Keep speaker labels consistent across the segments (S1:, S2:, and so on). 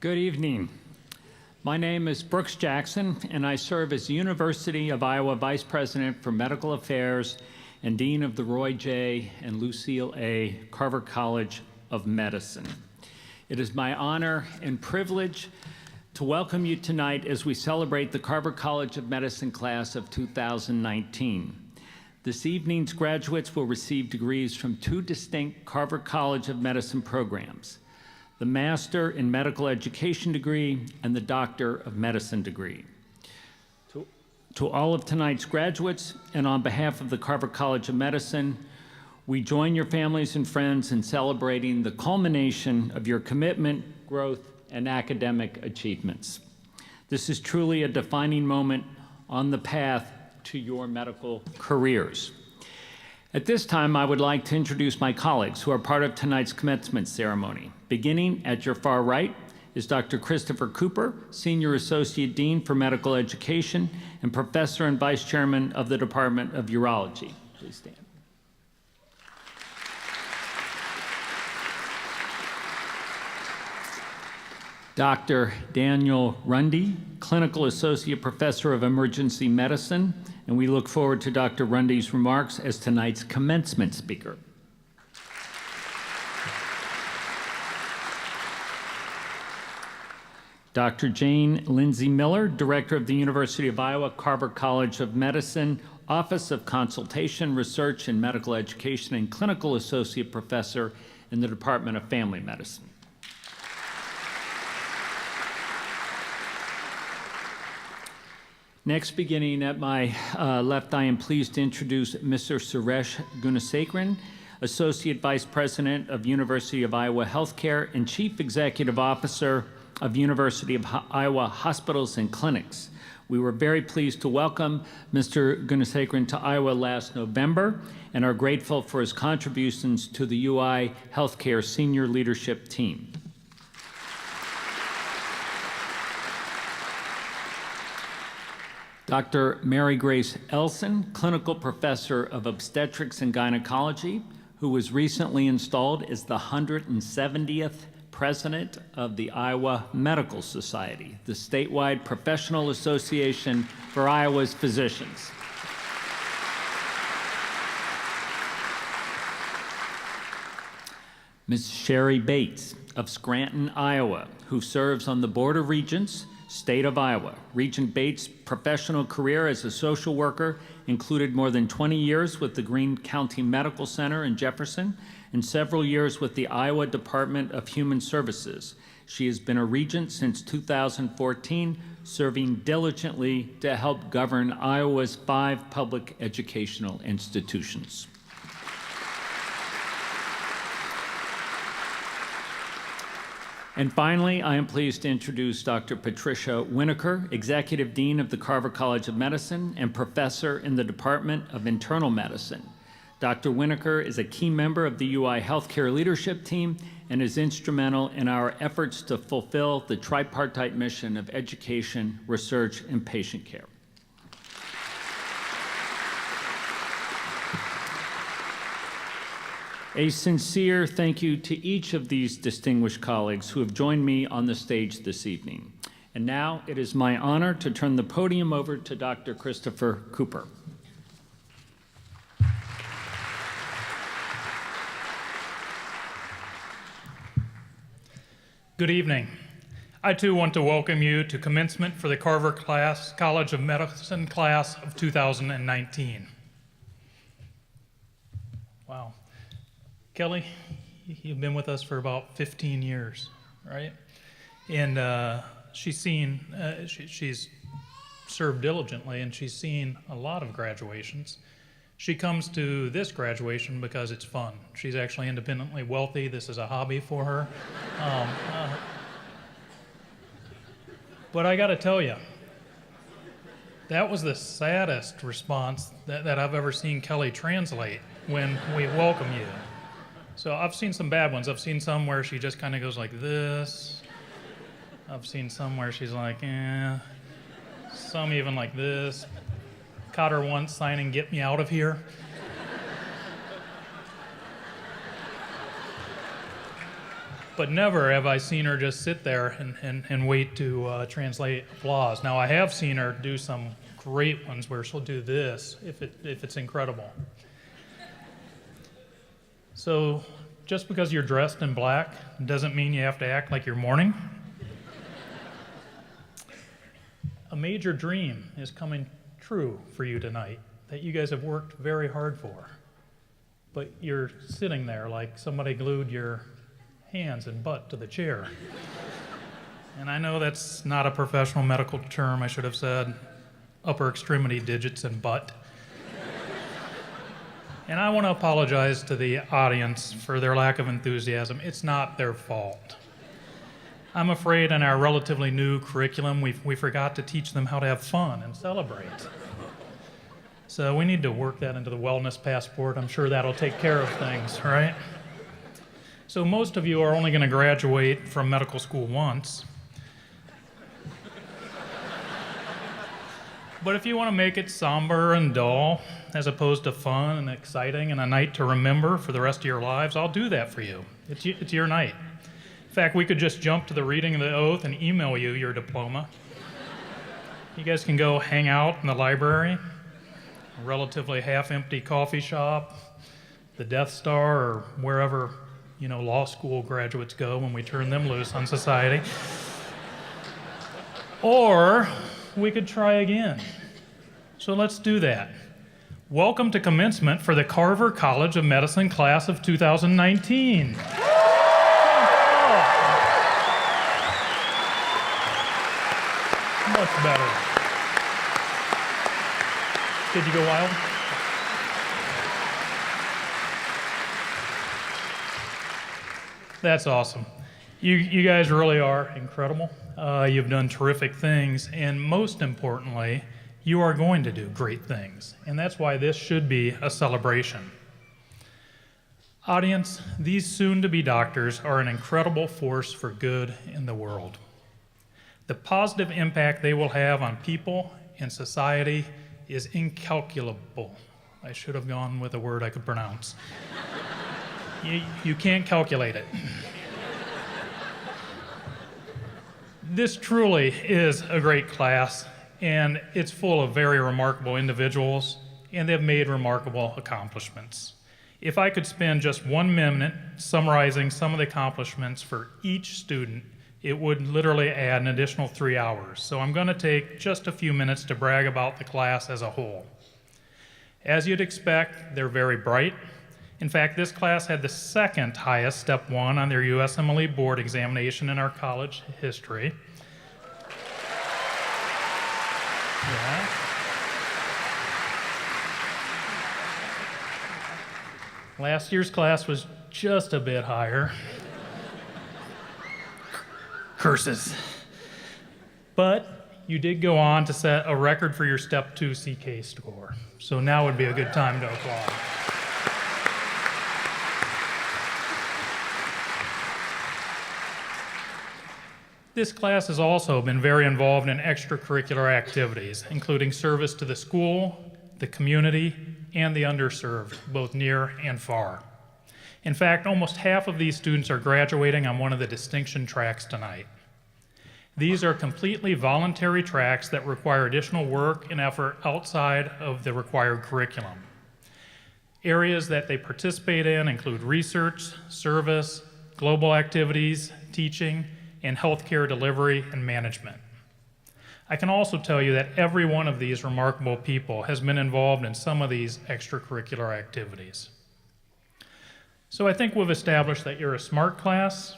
S1: Good evening. My name is Brooks Jackson, and I serve as University of Iowa Vice President for Medical Affairs and Dean of the Roy J. and Lucille A. Carver College of Medicine. It is my honor and privilege to welcome you tonight as we celebrate the Carver College of Medicine class of 2019. This evening's graduates will receive degrees from two distinct Carver College of Medicine programs: the Master in Medical Education degree and the Doctor of Medicine degree. To all of tonight's graduates, and on behalf of the Carver College of Medicine, we join your families and friends in celebrating the culmination of your commitment, growth, and academic achievements. This is truly a defining moment on the path to your medical careers. At this time, I would like to introduce my colleagues who are part of tonight's commencement ceremony. Beginning at your far right is Dr. Christopher Cooper, Senior Associate Dean for Medical Education and Professor and Vice Chairman of the Department of Urology. Please stand. Dr. Daniel Rundy, Clinical Associate Professor of Emergency Medicine, and we look forward to Dr. Rundy's remarks as tonight's commencement speaker. Dr. Jane Lindsay Miller, Director of the University of Iowa Carver College of Medicine, Office of Consultation, Research in Medical Education, and Clinical Associate Professor in the Department of Family Medicine. Next, beginning at my left, I am pleased to introduce Mr. Suresh Gunasekaran, Associate Vice President of University of Iowa Healthcare and Chief Executive Officer of University of Iowa Hospitals and Clinics. We were very pleased to welcome Mr. Gunasekaran to Iowa last November and are grateful for his contributions to the UI Healthcare Senior Leadership Team. Dr. Mary Grace Elson, Clinical Professor of Obstetrics and Gynecology, who was recently installed as the 170th President of the Iowa Medical Society, the statewide professional association for Iowa's physicians. Ms. Sherry Bates of Scranton, Iowa, who serves on the Board of Regents, State of Iowa. Regent Bates' professional career as a social worker included more than 20 years with the Greene County Medical Center in Jefferson and several years with the Iowa Department of Human Services. She has been a regent since 2014, serving diligently to help govern Iowa's 5 public educational institutions. And finally, I am pleased to introduce Dr. Patricia Winokur, Executive Dean of the Carver College of Medicine and Professor in the Department of Internal Medicine. Dr. Winokur is a key member of the UI Healthcare Leadership Team and is instrumental in our efforts to fulfill the tripartite mission of education, research, and patient care. A sincere thank you to each of these distinguished colleagues who have joined me on the stage this evening. And now it is my honor to turn the podium over to Dr. Christopher Cooper.
S2: Good evening. I too want to welcome you to commencement for the Carver College of Medicine class of 2019. Wow. Kelly, you've been with us for about 15 years, right? And she's served diligently, and she's seen a lot of graduations. She comes to this graduation because it's fun. She's actually independently wealthy. This is a hobby for her. But I got to tell you, that was the saddest response that I've ever seen Kelly translate when we welcome you. So I've seen some bad ones. I've seen some where she just kind of goes like this. I've seen some where she's like, eh. Some even like this. Caught her once signing, "Get me out of here." But never have I seen her just sit there and wait to translate applause. Now, I have seen her do some great ones where she'll do this if it's incredible. So just because you're dressed in black doesn't mean you have to act like you're mourning. A major dream is coming true for you tonight that you guys have worked very hard for. But you're sitting there like somebody glued your hands and butt to the chair. And I know that's not a professional medical term. I should have said upper extremity digits and butt. And I want to apologize to the audience for their lack of enthusiasm. It's not their fault. I'm afraid in our relatively new curriculum, we forgot to teach them how to have fun and celebrate. So we need to work that into the wellness passport. I'm sure that'll take care of things, right? So most of you are only going to graduate from medical school once. But if you want to make it somber and dull, as opposed to fun and exciting and a night to remember for the rest of your lives, I'll do that for you. It's your night. In fact, we could just jump to the reading of the oath and email you your diploma. You guys can go hang out in the library, a relatively half-empty coffee shop, the Death Star, or wherever law school graduates go when we turn them loose on society. Or we could try again. So let's do that. Welcome to commencement for the Carver College of Medicine class of 2019. Much better. Did you go wild? That's awesome. You guys really are incredible. You've done terrific things, and most importantly, you are going to do great things. And that's why this should be a celebration. Audience, these soon-to-be doctors are an incredible force for good in the world. The positive impact they will have on people and society is incalculable. I should have gone with a word I could pronounce. You can't calculate it. This truly is a great class, and it's full of very remarkable individuals, and they've made remarkable accomplishments. If I could spend just 1 minute summarizing some of the accomplishments for each student, it would literally add an additional 3 hours. So I'm going to take just a few minutes to brag about the class as a whole. As you'd expect, they're very bright. In fact, this class had the second highest Step 1 on their USMLE board examination in our college history. Yeah. Last year's class was just a bit higher. Curses. But you did go on to set a record for your Step 2 CK score. So now would be a good time to applaud. This class has also been very involved in extracurricular activities, including service to the school, the community, and the underserved, both near and far. In fact, almost half of these students are graduating on one of the distinction tracks tonight. These are completely voluntary tracks that require additional work and effort outside of the required curriculum. Areas that they participate in include research, service, global activities, teaching, and healthcare delivery and management. I can also tell you that every one of these remarkable people has been involved in some of these extracurricular activities. So I think we've established that you're a smart class,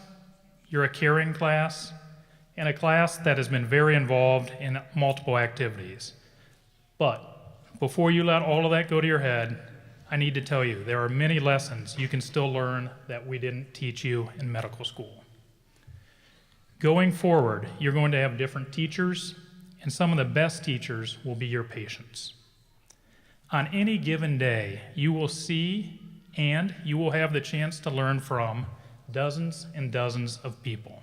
S2: you're a caring class, and a class that has been very involved in multiple activities. But before you let all of that go to your head, I need to tell you there are many lessons you can still learn that we didn't teach you in medical school. Going forward, you're going to have different teachers, and some of the best teachers will be your patients. On any given day, you will see and you will have the chance to learn from dozens and dozens of people.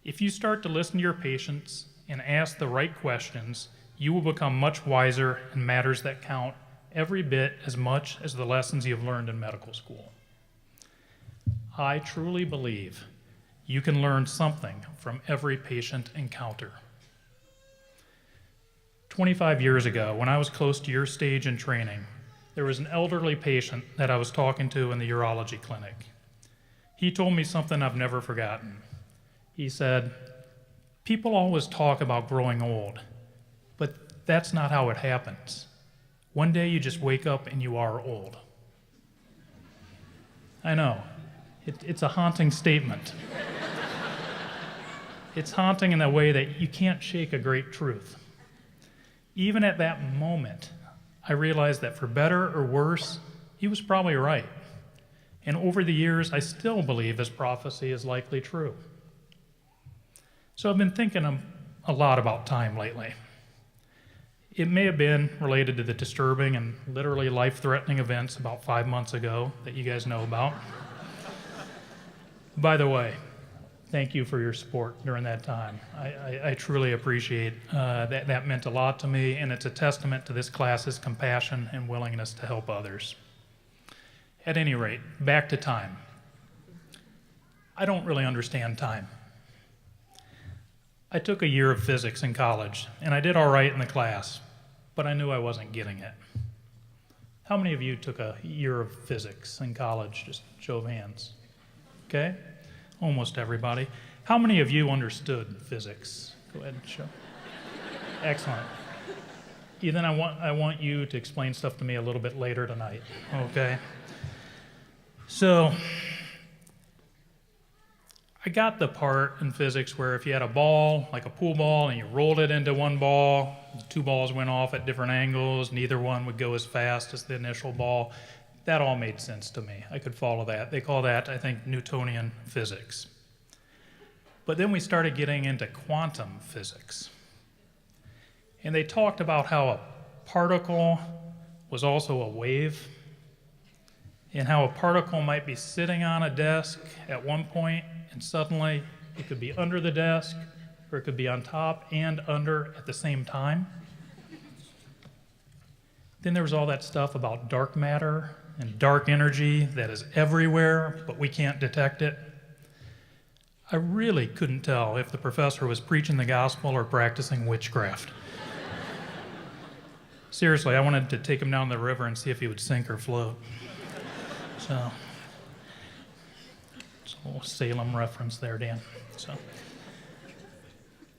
S2: If you start to listen to your patients and ask the right questions, you will become much wiser in matters that count every bit as much as the lessons you've learned in medical school. I truly believe you can learn something from every patient encounter. 25 years ago, when I was close to your stage in training, there was an elderly patient that I was talking to in the urology clinic. He told me something I've never forgotten. He said, "People always talk about growing old, but that's not how it happens. One day you just wake up and you are old." I know, it's a haunting statement. It's haunting in the way that you can't shake a great truth. Even at that moment, I realized that for better or worse, he was probably right. And over the years, I still believe his prophecy is likely true. So I've been thinking a lot about time lately. It may have been related to the disturbing and literally life-threatening events about 5 months ago that you guys know about. By the way, thank you for your support during that time. I truly appreciate that. That meant a lot to me, and it's a testament to this class's compassion and willingness to help others. At any rate, back to time. I don't really understand time. I took a year of physics in college, and I did all right in the class, but I knew I wasn't getting it. How many of you took a year of physics in college? Just show of hands. Okay? Almost everybody. How many of you understood physics? Go ahead and show. Excellent. Then I want you to explain stuff to me a little bit later tonight, okay? So, I got the part in physics where if you had a ball, like a pool ball, and you rolled it into one ball, the two balls went off at different angles, neither one would go as fast as the initial ball. That all made sense to me. I could follow that. They call that, I think, Newtonian physics. But then we started getting into quantum physics. And they talked about how a particle was also a wave, and how a particle might be sitting on a desk at one point, and suddenly it could be under the desk, or it could be on top and under at the same time. Then there was all that stuff about dark matter and dark energy that is everywhere, but we can't detect it. I really couldn't tell if the professor was preaching the gospel or practicing witchcraft. Seriously, I wanted to take him down the river and see if he would sink or float. So, it's a little Salem reference there, Dan. So,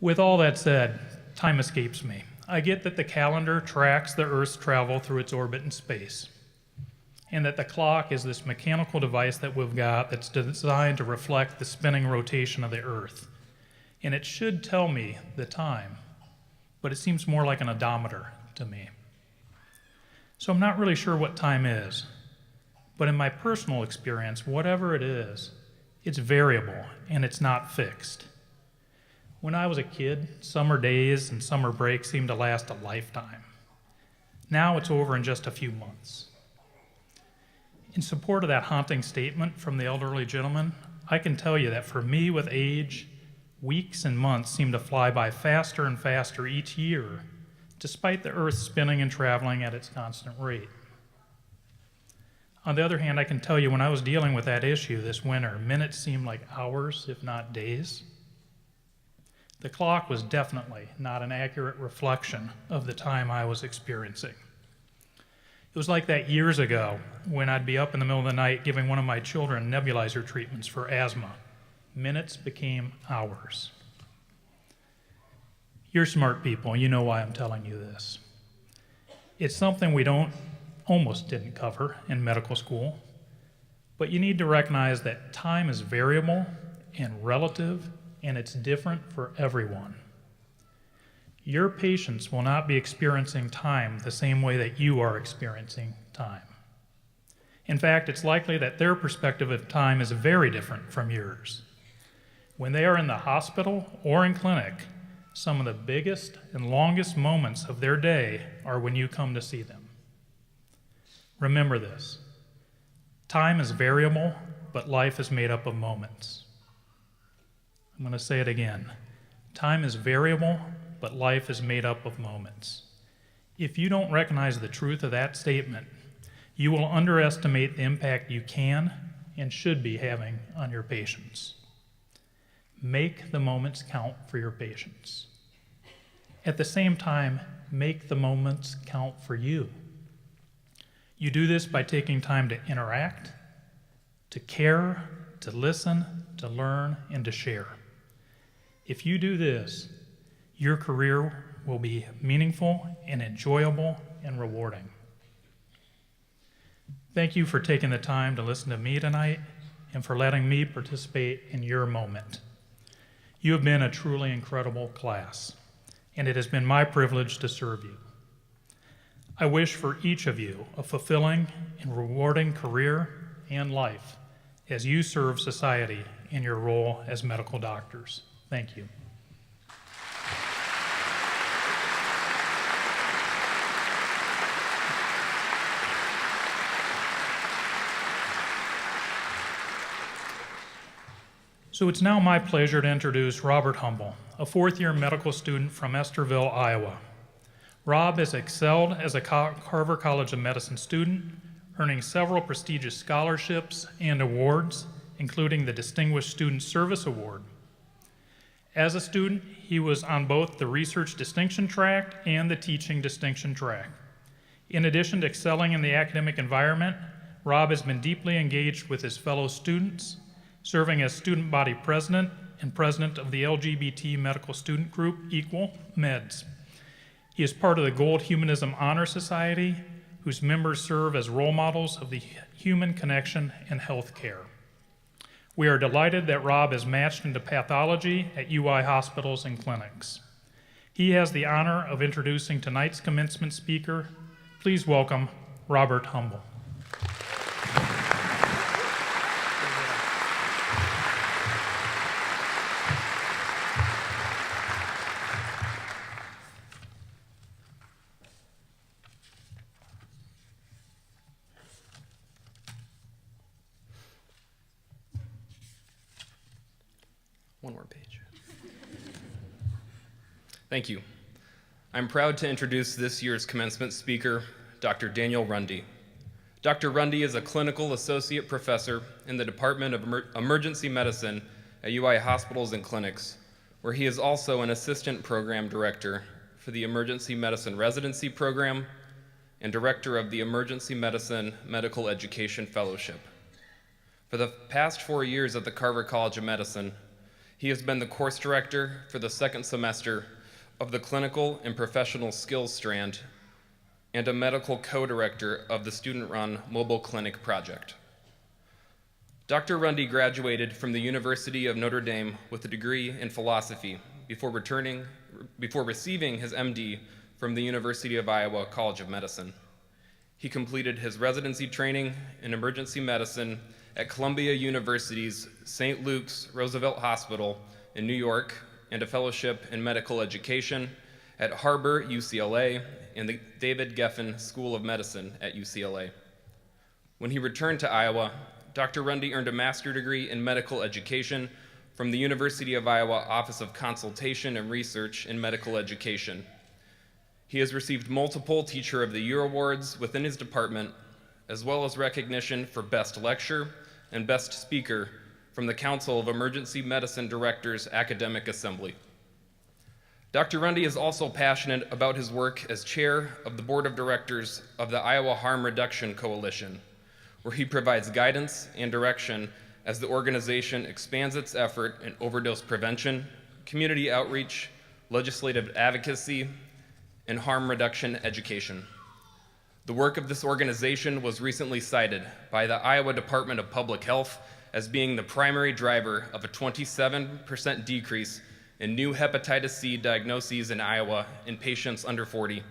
S2: with all that said, time escapes me. I get that the calendar tracks the Earth's travel through its orbit in space, and that the clock is this mechanical device that we've got that's designed to reflect the spinning rotation of the Earth. And it should tell me the time, but it seems more like an odometer to me. So I'm not really sure what time is, but in my personal experience, whatever it is, it's variable and it's not fixed. When I was a kid, summer days and summer breaks seemed to last a lifetime. Now it's over in just a few months. In support of that haunting statement from the elderly gentleman, I can tell you that for me with age, weeks and months seem to fly by faster and faster each year, despite the Earth spinning and traveling at its constant rate. On the other hand, I can tell you when I was dealing with that issue this winter, minutes seemed like hours, if not days. The clock was definitely not an accurate reflection of the time I was experiencing. It was like that years ago when I'd be up in the middle of the night giving one of my children nebulizer treatments for asthma. Minutes became hours. You're smart people, you know why I'm telling you this. It's something we almost didn't cover in medical school, but you need to recognize that time is variable and relative, and it's different for everyone. Your patients will not be experiencing time the same way that you are experiencing time. In fact, it's likely that their perspective of time is very different from yours. When they are in the hospital or in clinic, some of the biggest and longest moments of their day are when you come to see them. Remember this. Time is variable, but life is made up of moments. I'm going to say it again. Time is variable, but life is made up of moments. If you don't recognize the truth of that statement, you will underestimate the impact you can and should be having on your patients. Make the moments count for your patients. At the same time, make the moments count for you. You do this by taking time to interact, to care, to listen, to learn, and to share. If you do this, your career will be meaningful and enjoyable and rewarding. Thank you for taking the time to listen to me tonight and for letting me participate in your moment. You have been a truly incredible class, and it has been my privilege to serve you. I wish for each of you a fulfilling and rewarding career and life as you serve society in your role as medical doctors. Thank you. So it's now my pleasure to introduce Robert Humble, a fourth-year medical student from Estherville, Iowa. Rob has excelled as a Carver College of Medicine student, earning several prestigious scholarships and awards, including the Distinguished Student Service Award. As a student, he was on both the Research Distinction Track and the Teaching Distinction Track. In addition to excelling in the academic environment, Rob has been deeply engaged with his fellow students, serving as student body president and president of the LGBT medical student group Equal Meds. He is part of the Gold Humanism Honor Society, whose members serve as role models of the human connection in healthcare. We are delighted that Rob is matched into pathology at UI hospitals and clinics. He has the honor of introducing tonight's commencement speaker. Please welcome Robert Humble.
S3: One more page. Thank you. I'm proud to introduce this year's commencement speaker, Dr. Daniel Runde. Dr. Runde is a clinical associate professor in the Department of Emergency Medicine at UI Hospitals and Clinics, where he is also an assistant program director for the Emergency Medicine Residency Program and director of the Emergency Medicine Medical Education Fellowship. For the past 4 years at the Carver College of Medicine, he has been the course director for the second semester of the Clinical and Professional Skills strand and a medical co-director of the student-run Mobile Clinic project. Dr. Runde graduated from the University of Notre Dame with a degree in philosophy before receiving his MD from the University of Iowa College of Medicine. He completed his residency training in emergency medicine at Columbia University's St. Luke's Roosevelt Hospital in New York and a fellowship in medical education at Harbor, UCLA, and the David Geffen School of Medicine at UCLA. When he returned to Iowa, Dr. Runde earned a master's degree in medical education from the University of Iowa Office of Consultation and Research in Medical Education. He has received multiple Teacher of the Year awards within his department, as well as recognition for Best Lecture and Best Speaker from the Council of Emergency Medicine Directors Academic Assembly. Dr. Runde is also passionate about his work as chair of the board of directors of the Iowa Harm Reduction Coalition, where he provides guidance and direction as the organization expands its effort in overdose prevention, community outreach, legislative advocacy, and harm reduction education. The work of this organization was recently cited by the Iowa Department of Public Health as being the primary driver of a 27% decrease in new hepatitis C diagnoses in Iowa in patients under 40,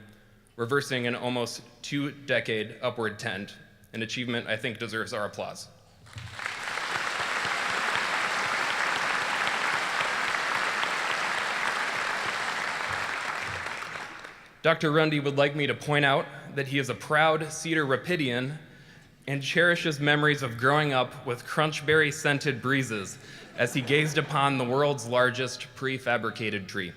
S3: reversing an almost 2-decade upward trend, an achievement I think deserves our applause. Dr. Runde would like me to point out that he is a proud Cedar Rapidian and cherishes memories of growing up with crunchberry-scented breezes as he gazed upon the world's largest prefabricated tree.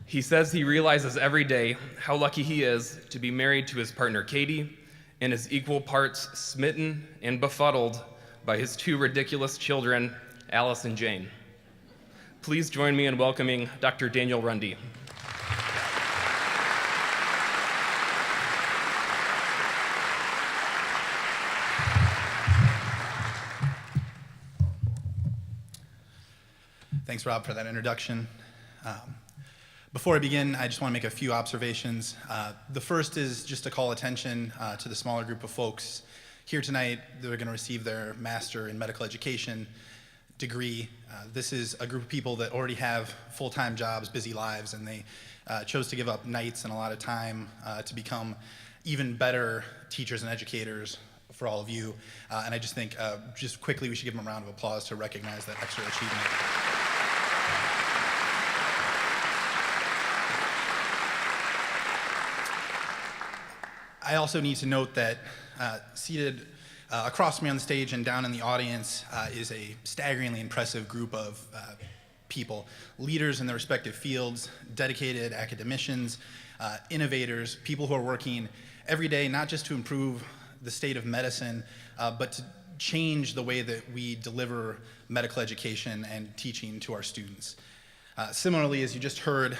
S3: He says he realizes every day how lucky he is to be married to his partner Katie and is equal parts smitten and befuddled by his two ridiculous children, Alice and Jane. Please join me in welcoming Dr. Daniel Rundy.
S4: Thanks, Rob, for that introduction. Before I begin, I just want to make a few observations. The first is just to call attention to the smaller group of folks here tonight that are going to receive their Master in Medical Education degree. This is a group of people that already have full-time jobs, busy lives, and they chose to give up nights and a lot of time to become even better teachers and educators for all of you. And I just think, just quickly, we should give them a round of applause to recognize that extra achievement. I also need to note that seated across from me on the stage and down in the audience is a staggeringly impressive group of people, leaders in their respective fields, dedicated academicians, innovators, people who are working every day not just to improve the state of medicine, but to change the way that we deliver medical education and teaching to our students. Similarly, as you just heard,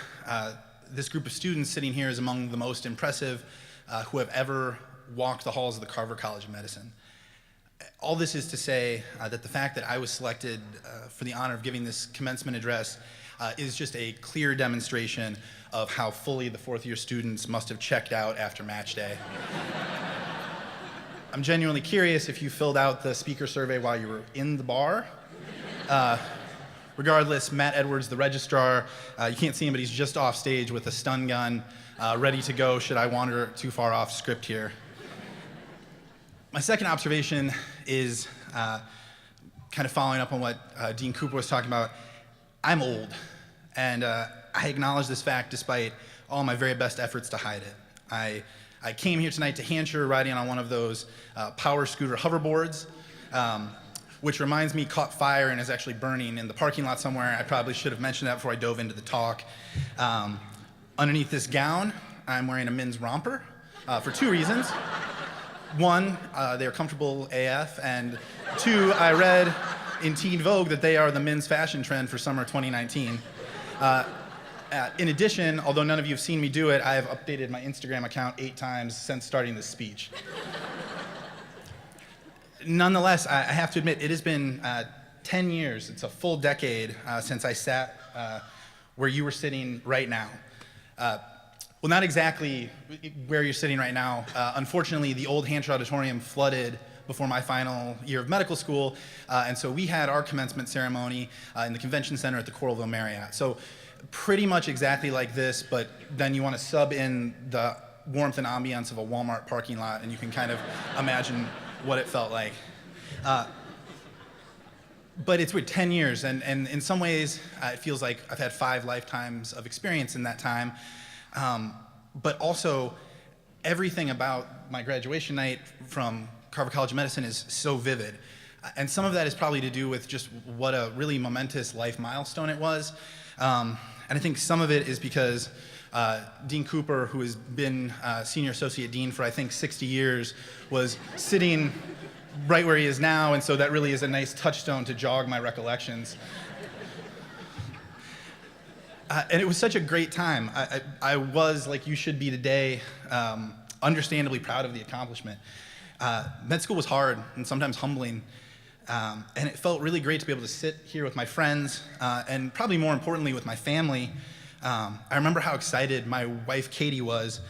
S4: this group of students sitting here is among the most impressive who have ever walked the halls of the Carver College of Medicine. All this is to say that the fact that I was selected for the honor of giving this commencement address is just a clear demonstration of how fully the fourth-year students must have checked out after match day. I'm genuinely curious if you filled out the speaker survey while you were in the bar. Regardless, Matt Edwards, the registrar, you can't see him, but he's just off stage with a stun gun, ready to go should I wander too far off script here. My second observation is kind of following up on what Dean Cooper was talking about. I'm old, and I acknowledge this fact despite all my very best efforts to hide it. I came here tonight to Hancher riding on one of those power scooter hoverboards, which reminds me caught fire and is actually burning in the parking lot somewhere. I probably should have mentioned that before I dove into the talk. Underneath this gown, I'm wearing a men's romper for two reasons. One, they're comfortable AF, and two, I read in Teen Vogue that they are the men's fashion trend for summer 2019. In addition, although none of you have seen me do it, I have updated my Instagram account 8 times since starting this speech. Nonetheless, I have to admit, it has been 10 years, it's a full decade since I sat where you were sitting right now. Well, not exactly where you're sitting right now. Unfortunately, the old Hancher Auditorium flooded before my final year of medical school, and so we had our commencement ceremony in the convention center at the Coralville Marriott. So pretty much exactly like this, but then you want to sub in the warmth and ambiance of a Walmart parking lot, and you can kind of imagine what it felt like. But it's with 10 years, and in some ways, it feels like I've had 5 lifetimes of experience in that time. But also, everything about my graduation night from Carver College of Medicine is so vivid. And some of that is probably to do with just what a really momentous life milestone it was. And I think some of it is because Dean Cooper, who has been Senior Associate Dean for, I think, 60 years, was sitting right where he is now, and so that really is a nice touchstone to jog my recollections. And it was such a great time. I was, like you should be today, understandably proud of the accomplishment. Med school was hard and sometimes humbling, and it felt really great to be able to sit here with my friends, and probably more importantly with my family. I remember how excited my wife Katie was,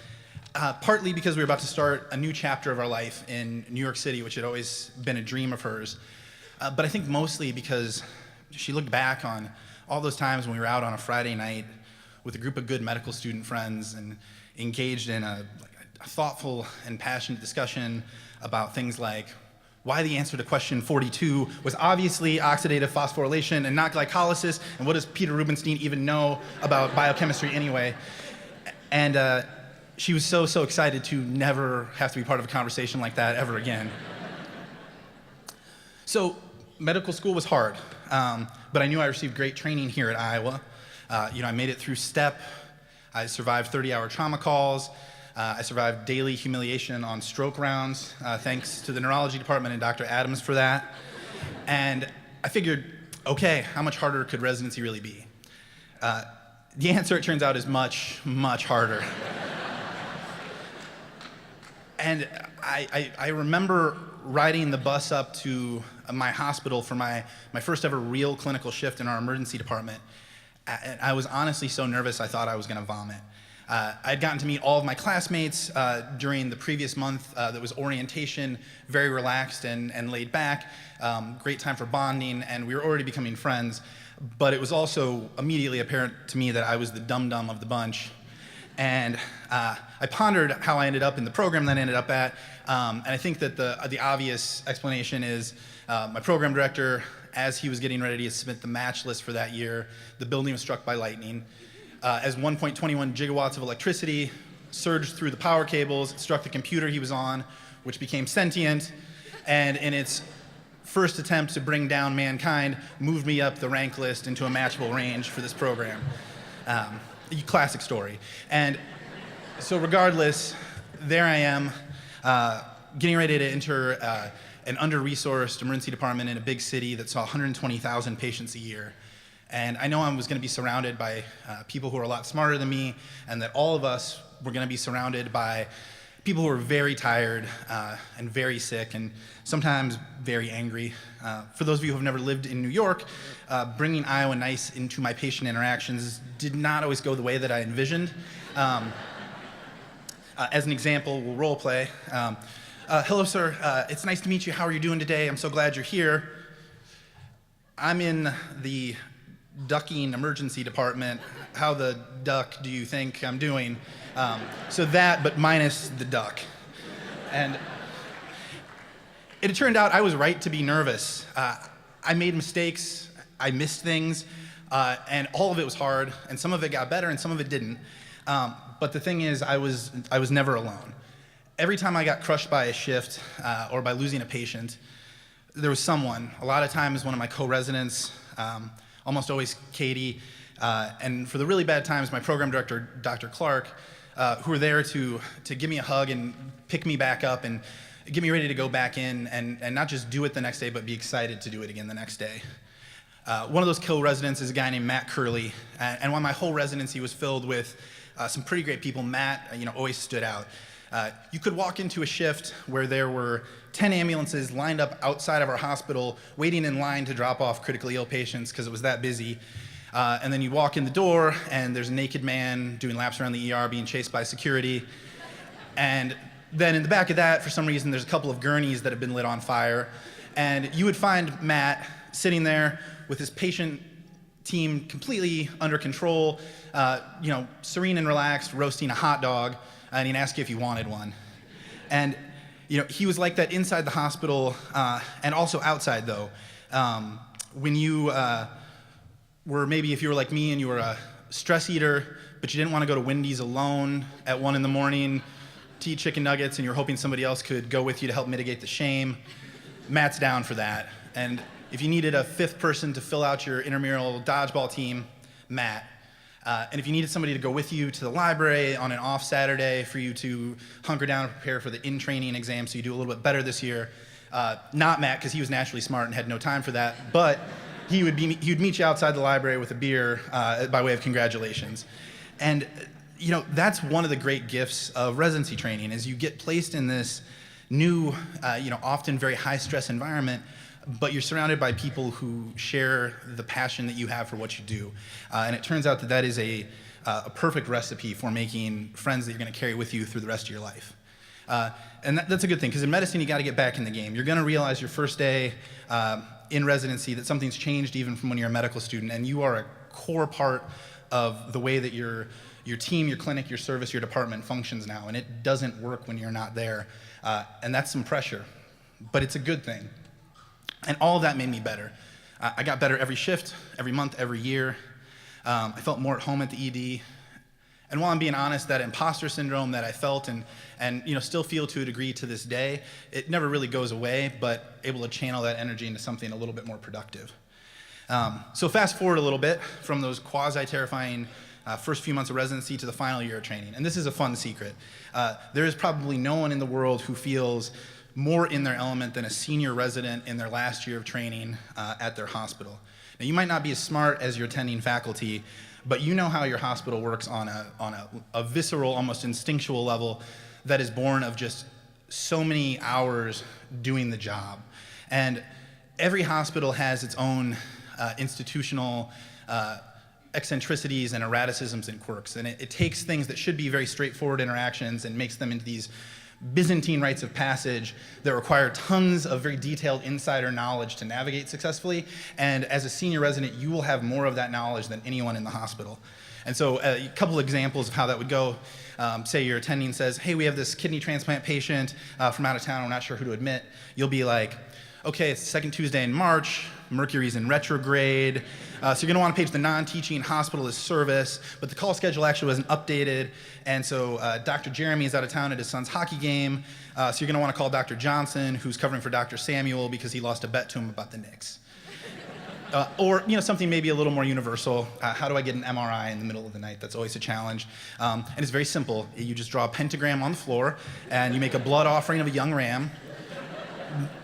S4: partly because we were about to start a new chapter of our life in New York City, which had always been a dream of hers. But I think mostly because she looked back on all those times when we were out on a Friday night with a group of good medical student friends and engaged in a thoughtful and passionate discussion about things like why the answer to question 42 was obviously oxidative phosphorylation and not glycolysis, and what does Peter Rubenstein even know about biochemistry anyway? And she was so excited to never have to be part of a conversation like that ever again. So medical school was hard, but I knew I received great training here at Iowa. I made it through STEP. I survived 30-hour trauma calls. I survived daily humiliation on stroke rounds, thanks to the neurology department and Dr. Adams for that. And I figured, okay, how much harder could residency really be? The answer, it turns out, is much, much harder. And I remember riding the bus up to my hospital for my first ever real clinical shift in our emergency department. And I was honestly so nervous I thought I was going to vomit. I'd gotten to meet all of my classmates during the previous month. That was orientation, very relaxed and laid back, great time for bonding, and we were already becoming friends. But it was also immediately apparent to me that I was the dum-dum of the bunch. And I pondered how I ended up in the program that I ended up at, and I think that the obvious explanation is my program director, as he was getting ready to submit the match list for that year, the building was struck by lightning. As 1.21 gigawatts of electricity surged through the power cables, it struck the computer he was on, which became sentient, and in its first attempt to bring down mankind, moved me up the rank list into a matchable range for this program. Classic story. And so regardless, there I am, getting ready to enter an under-resourced emergency department in a big city that saw 120,000 patients a year. And I know I was going to be surrounded by people who are a lot smarter than me, and that all of us were going to be surrounded by people who are very tired and very sick and sometimes very angry. For those of you who have never lived in New York, bringing Iowa Nice into my patient interactions did not always go the way that I envisioned. As an example, we'll role play. Hello, sir. It's nice to meet you. How are you doing today? I'm so glad you're here. I'm in the ducking emergency department. How the duck do you think I'm doing? So that, but minus the duck. And it turned out I was right to be nervous. I made mistakes, I missed things, and all of it was hard, and some of it got better and some of it didn't. But the thing is, I was never alone. Every time I got crushed by a shift or by losing a patient, there was someone, a lot of times one of my co-residents, almost always Katie, and for the really bad times, my program director, Dr. Clark, who were there to give me a hug and pick me back up and get me ready to go back in and not just do it the next day, but be excited to do it again the next day. One of those co-residents is a guy named Matt Curley, and while my whole residency was filled with some pretty great people, Matt, always stood out. You could walk into a shift where there were 10 ambulances lined up outside of our hospital, waiting in line to drop off critically ill patients because it was that busy. And then you walk in the door, and there's a naked man doing laps around the ER being chased by security. And then in the back of that, for some reason, there's a couple of gurneys that have been lit on fire. And you would find Matt sitting there with his patient team completely under control, serene and relaxed, roasting a hot dog, and he'd ask you if you wanted one. And he was like that inside the hospital and also outside, though. When you maybe if you were like me and you were a stress eater, but you didn't want to go to Wendy's alone at 1 a.m. to eat chicken nuggets, and you're hoping somebody else could go with you to help mitigate the shame, Matt's down for that. And if you needed a fifth person to fill out your intramural dodgeball team, Matt. And if you needed somebody to go with you to the library on an off Saturday for you to hunker down and prepare for the in-training exam so you do a little bit better this year, not Matt, because he was naturally smart and had no time for that, but he would meet you outside the library with a beer by way of congratulations. And that's one of the great gifts of residency training, is you get placed in this new, often very high-stress environment, but you're surrounded by people who share the passion that you have for what you do. And it turns out that is a perfect recipe for making friends that you're going to carry with you through the rest of your life. And that's a good thing, because in medicine, you got to get back in the game. You're going to realize your first day in residency that something's changed even from when you're a medical student, and you are a core part of the way that your team, your clinic, your service, your department functions now, and it doesn't work when you're not there. And that's some pressure, but it's a good thing. And all of that made me better. I got better every shift, every month, every year. I felt more at home at the ED. And while I'm being honest, that imposter syndrome that I felt and still feel to a degree to this day, it never really goes away, but able to channel that energy into something a little bit more productive. So fast forward a little bit from those quasi-terrifying first few months of residency to the final year of training. And this is a fun secret. There is probably no one in the world who feels more in their element than a senior resident in their last year of training at their hospital. Now, you might not be as smart as your attending faculty, but you know how your hospital works on a visceral, almost instinctual level that is born of just so many hours doing the job. And every hospital has its own institutional eccentricities and erraticisms and quirks. And it takes things that should be very straightforward interactions and makes them into these Byzantine rites of passage that require tons of very detailed insider knowledge to navigate successfully. And as a senior resident, you will have more of that knowledge than anyone in the hospital. And so a couple examples of how that would go. Say your attending says, hey, we have this kidney transplant patient from out of town, we're not sure who to admit. You'll be like, okay, it's the second Tuesday in March, Mercury's in retrograde, so you're gonna wanna page the non-teaching hospitalist service, but the call schedule actually wasn't updated, and so Dr. Jeremy is out of town at his son's hockey game, so you're gonna wanna call Dr. Johnson, who's covering for Dr. Samuel because he lost a bet to him about the Knicks. Or something maybe a little more universal. How do I get an MRI in the middle of the night? That's always a challenge. And it's very simple. You just draw a pentagram on the floor, and you make a blood offering of a young ram.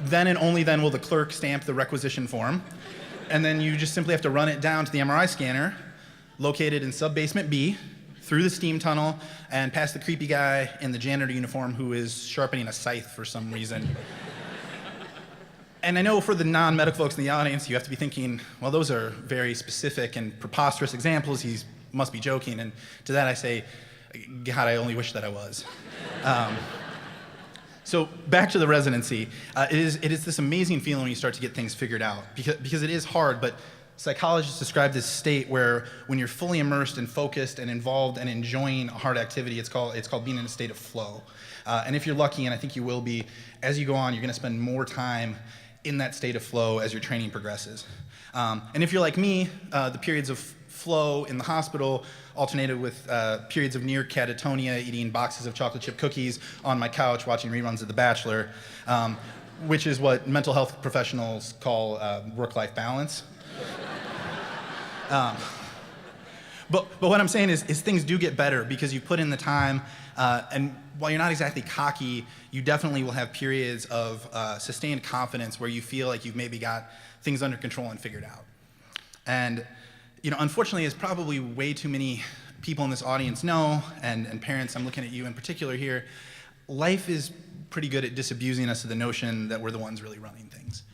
S4: Then and only then will the clerk stamp the requisition form. And then you just simply have to run it down to the MRI scanner, located in sub-basement B, through the steam tunnel, and past the creepy guy in the janitor uniform who is sharpening a scythe for some reason. And I know for the non-medical folks in the audience, you have to be thinking, well, those are very specific and preposterous examples. He must be joking. And to that I say, God, I only wish that I was. So back to the residency. It is this amazing feeling when you start to get things figured out, because it is hard, but psychologists describe this state where when you're fully immersed and focused and involved and enjoying a hard activity, it's called being in a state of flow. And if you're lucky, and I think you will be, as you go on, you're gonna spend more time in that state of flow as your training progresses. And if you're like me, the periods of flow in the hospital alternated with periods of near catatonia, eating boxes of chocolate chip cookies on my couch watching reruns of The Bachelor, which is what mental health professionals call work-life balance. But what I'm saying is things do get better because you've put in the time, and while you're not exactly cocky, you definitely will have periods of sustained confidence where you feel like you've maybe got things under control and figured out. And unfortunately, as probably way too many people in this audience know, and parents, I'm looking at you in particular here, life is pretty good at disabusing us of the notion that we're the ones really running things.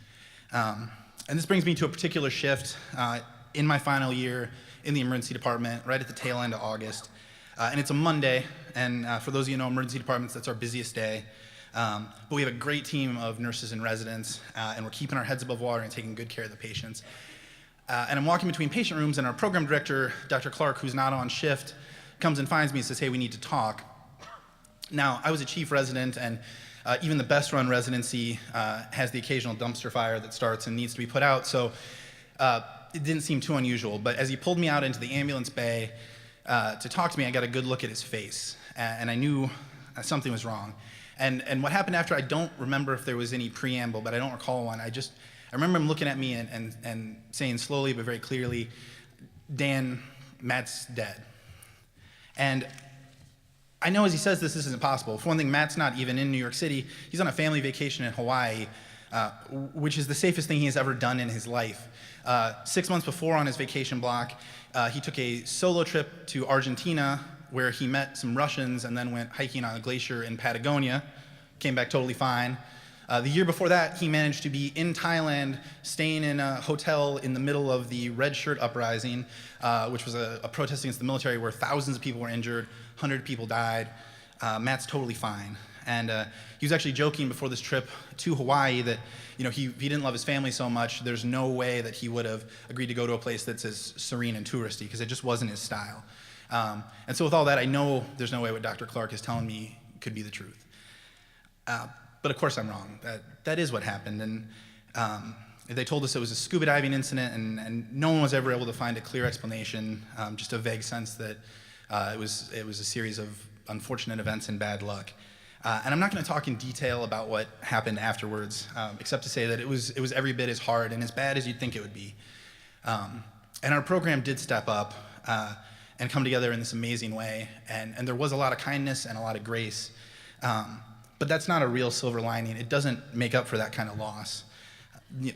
S4: And this brings me to a particular shift in my final year in the emergency department, right at the tail end of August. And it's a Monday, and for those of you who know emergency departments, that's our busiest day. But we have a great team of nurses and residents, and we're keeping our heads above water and taking good care of the patients. And I'm walking between patient rooms, and our program director, Dr. Clark, who's not on shift, comes and finds me and says, hey, we need to talk. Now, I was a chief resident, and even the best run residency has the occasional dumpster fire that starts and needs to be put out, so it didn't seem too unusual. But as he pulled me out into the ambulance bay to talk to me, I got a good look at his face, and I knew something was wrong. And what happened after, I don't remember if there was any preamble, but I don't recall one. I remember him looking at me and saying slowly but very clearly, Dan, Matt's dead. And I know as he says this isn't possible. For one thing, Matt's not even in New York City. He's on a family vacation in Hawaii, which is the safest thing he has ever done in his life. 6 months before on his vacation block, he took a solo trip to Argentina where he met some Russians and then went hiking on a glacier in Patagonia, came back totally fine. The year before that, he managed to be in Thailand, staying in a hotel in the middle of the Red Shirt Uprising, which was a protest against the military where thousands of people were injured, 100 people died. Matt's totally fine. And he was actually joking before this trip to Hawaii that he didn't love his family so much, there's no way that he would have agreed to go to a place that's as serene and touristy, because it just wasn't his style. And so with all that, I know there's no way what Dr. Clark is telling me could be the truth. But of course I'm wrong. That is what happened. And they told us it was a scuba diving incident, and no one was ever able to find a clear explanation, just a vague sense that it was a series of unfortunate events and bad luck. And I'm not going to talk in detail about what happened afterwards, except to say that it was every bit as hard and as bad as you'd think it would be. And our program did step up, and come together in this amazing way. And there was a lot of kindness and a lot of grace. But that's not a real silver lining. It doesn't make up for that kind of loss.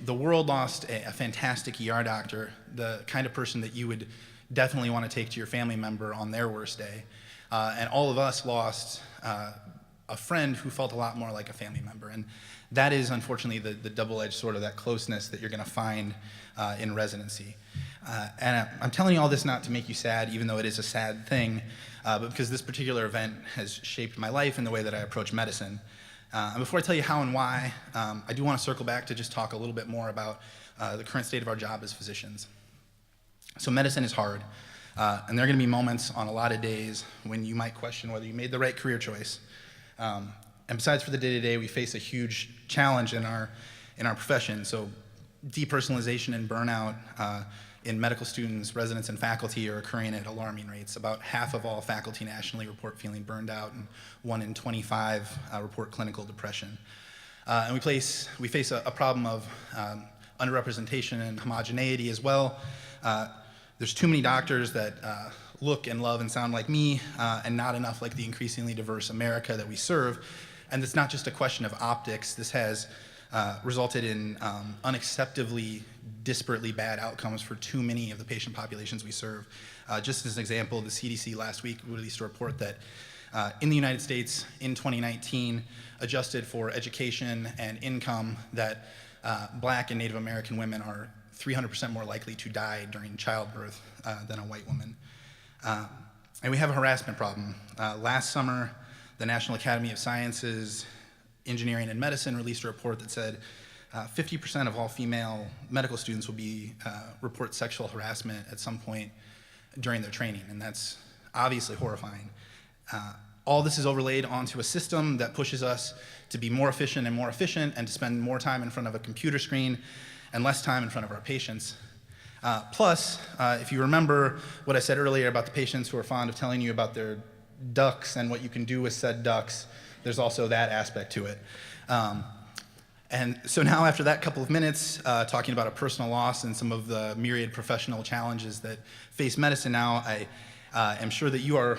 S4: The world lost a fantastic ER doctor, the kind of person that you would definitely want to take to your family member on their worst day. And all of us lost a friend who felt a lot more like a family member. And that is, unfortunately, the double-edged sword of that closeness that you're going to find in residency. And I'm telling you all this not to make you sad, even though it is a sad thing, but because this particular event has shaped my life and the way that I approach medicine. And before I tell you how and why, I do want to circle back to just talk a little bit more about the current state of our job as physicians. So medicine is hard, and there are going to be moments on a lot of days when you might question whether you made the right career choice. And besides for the day-to-day, we face a huge challenge in our profession. So depersonalization and burnout in medical students, residents, and faculty are occurring at alarming rates. About half of all faculty nationally report feeling burned out, and 1 in 25 report clinical depression. And we face a problem of underrepresentation and homogeneity as well. There's too many doctors that look and love and sound like me, and not enough like the increasingly diverse America that we serve. And it's not just a question of optics. This has resulted in unacceptably disparately bad outcomes for too many of the patient populations we serve. Just as an example, the CDC last week released a report that in the United States in 2019, adjusted for education and income, that Black and Native American women are 300% more likely to die during childbirth than a white woman. And we have a harassment problem. Last summer, the National Academy of Sciences, Engineering and Medicine released a report that said 50% of all female medical students will report sexual harassment at some point during their training, and that's obviously horrifying. All this is overlaid onto a system that pushes us to be more efficient and to spend more time in front of a computer screen and less time in front of our patients. Plus, if you remember what I said earlier about the patients who are fond of telling you about their ducks and what you can do with said ducks, there's also that aspect to it. And so now, after that couple of minutes, talking about a personal loss and some of the myriad professional challenges that face medicine now, I am sure that you are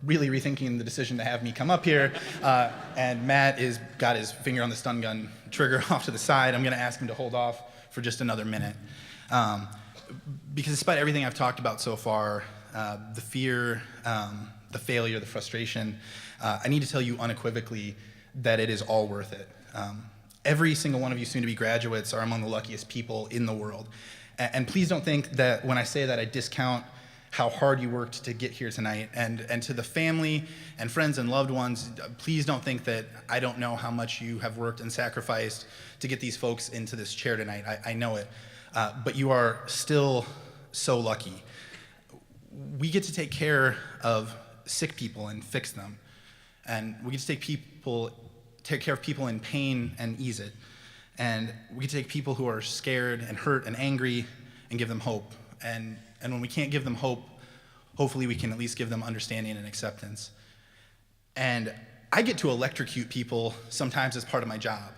S4: really rethinking the decision to have me come up here. And Matt got his finger on the stun gun trigger off to the side. I'm going to ask him to hold off for just another minute. Because despite everything I've talked about so far, the fear, the failure, the frustration, I need to tell you unequivocally that it is all worth it. Every single one of you soon-to-be graduates are among the luckiest people in the world. And please don't think that when I say that I discount how hard you worked to get here tonight. And to the family and friends and loved ones, please don't think that I don't know how much you have worked and sacrificed to get these folks into this chair tonight. I know it. But you are still so lucky. We get to take care of sick people and fix them. And we get to take care of people in pain and ease it. And we get to take people who are scared and hurt and angry and give them hope. And when we can't give them hope, hopefully we can at least give them understanding and acceptance. And I get to electrocute people sometimes as part of my job.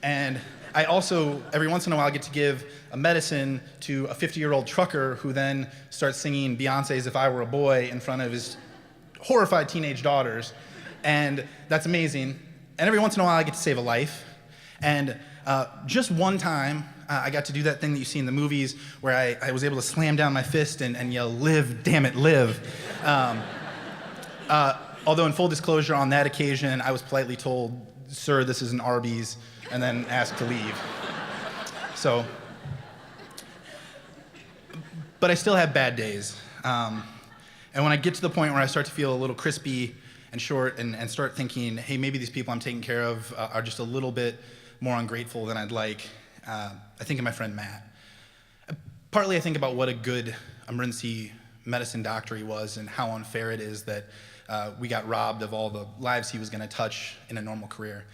S4: And I also, every once in a while, get to give a medicine to a 50-year-old trucker who then starts singing Beyonce's If I Were a Boy in front of his horrified teenage daughters. And that's amazing. And every once in a while, I get to save a life. And just one time, I got to do that thing that you see in the movies where I was able to slam down my fist and yell, "Live, damn it, live." Although in full disclosure, on that occasion, I was politely told, "Sir, this is an Arby's," and then asked to leave. So, but I still have bad days. And when I get to the point where I start to feel a little crispy and short and start thinking, hey, maybe these people I'm taking care of are just a little bit more ungrateful than I'd like, I think of my friend Matt. Partly I think about what a good emergency medicine doctor he was and how unfair it is that we got robbed of all the lives he was going to touch in a normal career.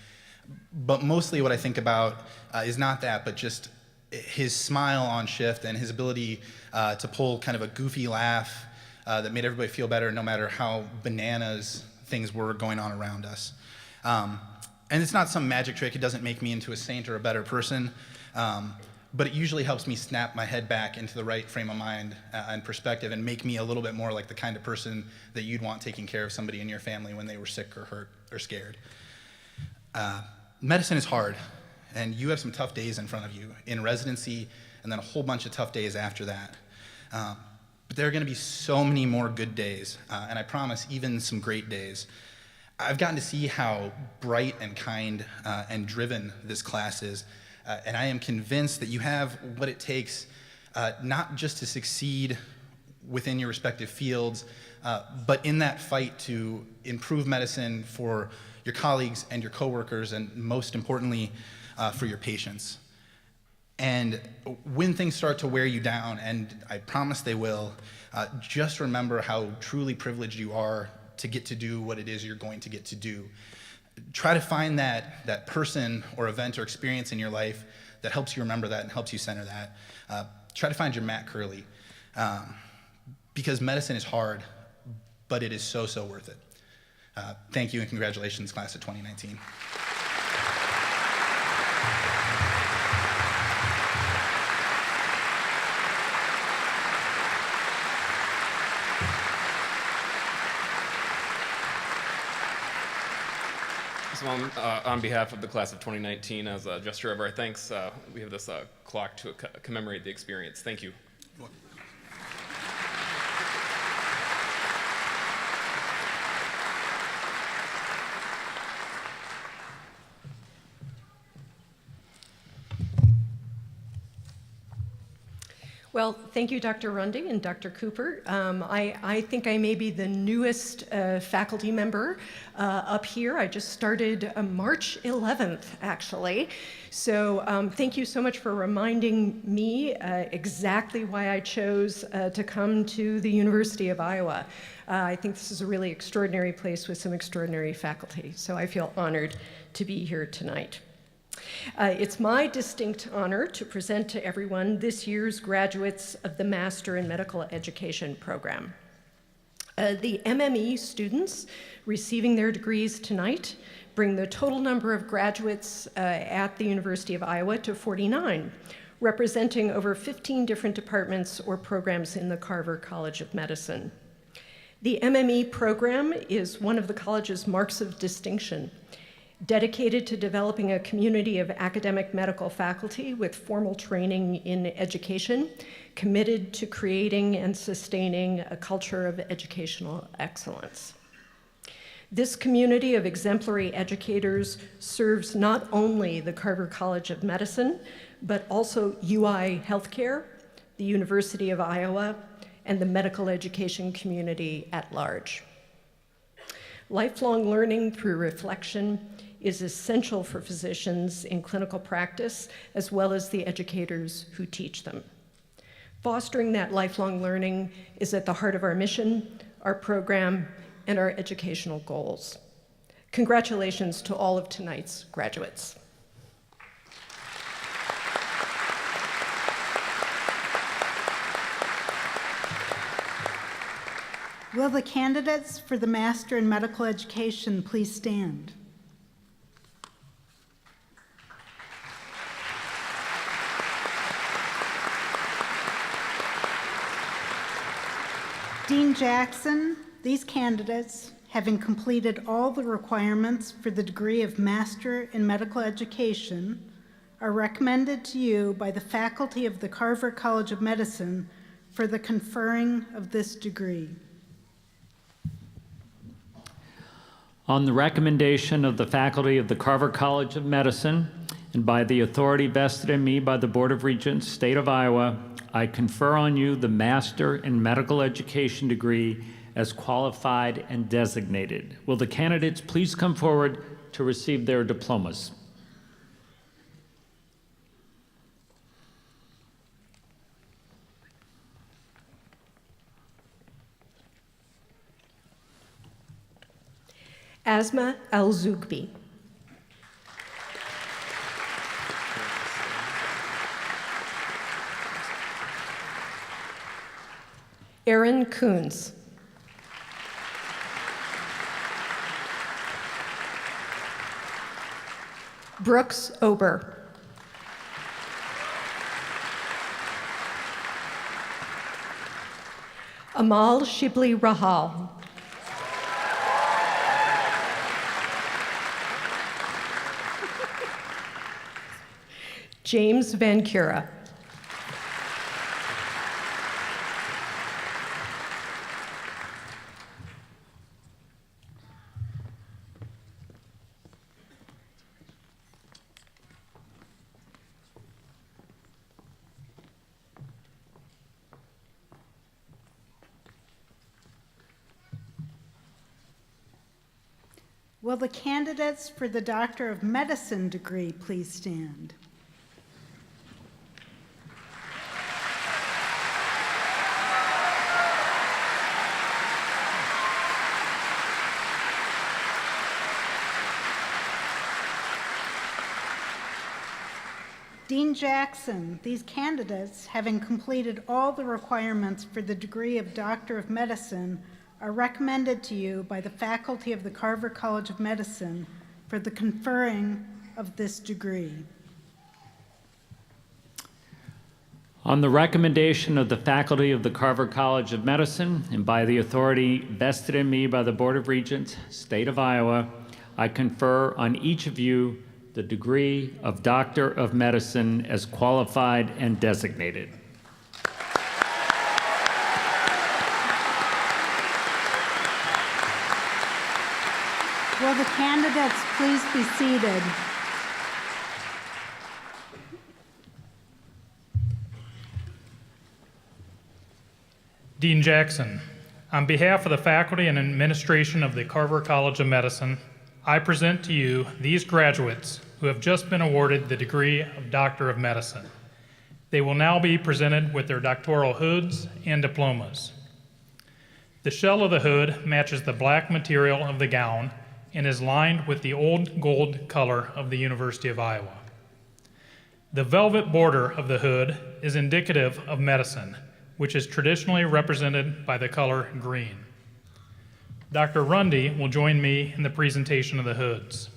S4: But mostly what I think about is not that, but just his smile on shift and his ability to pull kind of a goofy laugh that made everybody feel better no matter how bananas things were going on around us. And it's not some magic trick. It doesn't make me into a saint or a better person. but it usually helps me snap my head back into the right frame of mind and perspective and make me a little bit more like the kind of person that you'd want taking care of somebody in your family when they were sick or hurt or scared. Medicine is hard, and you have some tough days in front of you in residency and then a whole bunch of tough days after that. But there are going to be so many more good days, and I promise even some great days. I've gotten to see how bright and kind and driven this class is, and I am convinced that you have what it takes not just to succeed within your respective fields, but in that fight to improve medicine for your colleagues and your coworkers, and most importantly, for your patients. And when things start to wear you down, and I promise they will, just remember how truly privileged you are to get to do what it is you're going to get to do. Try to find that person or event or experience in your life that helps you remember that and helps you center that. Try to find your Matt Curley, because medicine is hard, but it is so, so worth it. Thank you and congratulations, class of 2019.
S3: So on behalf of the class of 2019, as a gesture of our thanks, we have this clock to commemorate the experience. Thank you.
S5: Well, thank you, Dr. Rundy and Dr. Cooper. I think I may be the newest faculty member up here. I just started March 11th, actually. So thank you so much for reminding me exactly why I chose to come to the University of Iowa. I think this is a really extraordinary place with some extraordinary faculty. So I feel honored to be here tonight. It's my distinct honor to present to everyone this year's graduates of the Master in Medical Education program. The MME students receiving their degrees tonight bring the total number of graduates at the University of Iowa to 49, representing over 15 different departments or programs in the Carver College of Medicine. The MME program is one of the college's marks of distinction, dedicated to developing a community of academic medical faculty with formal training in education, committed to creating and sustaining a culture of educational excellence. This community of exemplary educators serves not only the Carver College of Medicine, but also UI Healthcare, the University of Iowa, and the medical education community at large. Lifelong learning through reflection is essential for physicians in clinical practice, as well as the educators who teach them. Fostering that lifelong learning is at the heart of our mission, our program, and our educational goals. Congratulations to all of tonight's graduates.
S6: Will the candidates for the Master in Medical Education please stand? Dean Jackson, these candidates, having completed all the requirements for the degree of Master in Medical Education, are recommended to you by the faculty of the Carver College of Medicine for the conferring of this degree.
S1: On the recommendation of the faculty of the Carver College of Medicine and by the authority vested in me by the Board of Regents, State of Iowa, I confer on you the Master in Medical Education degree as qualified and designated. Will the candidates please come forward to receive their diplomas?
S5: Asma Al-Zougbi. Aaron Coons. Brooks Ober. Amal Shibli-Rahhal. James Van Cura.
S6: Will the candidates for the Doctor of Medicine degree please stand? Dean Jackson, these candidates, having completed all the requirements for the degree of Doctor of Medicine, are recommended to you by the faculty of the Carver College of Medicine for the conferring of this degree.
S1: On the recommendation of the faculty of the Carver College of Medicine and by the authority vested in me by the Board of Regents, State of Iowa, I confer on each of you the degree of Doctor of Medicine as qualified and designated.
S6: Will the candidates please be seated?
S2: Dean Jackson, on behalf of the faculty and administration of the Carver College of Medicine, I present to you these graduates who have just been awarded the degree of Doctor of Medicine. They will now be presented with their doctoral hoods and diplomas. The shell of the hood matches the black material of the gown and is lined with the old gold color of the University of Iowa. The velvet border of the hood is indicative of medicine, which is traditionally represented by the color green. Dr. Rundy will join me in the presentation of the hoods.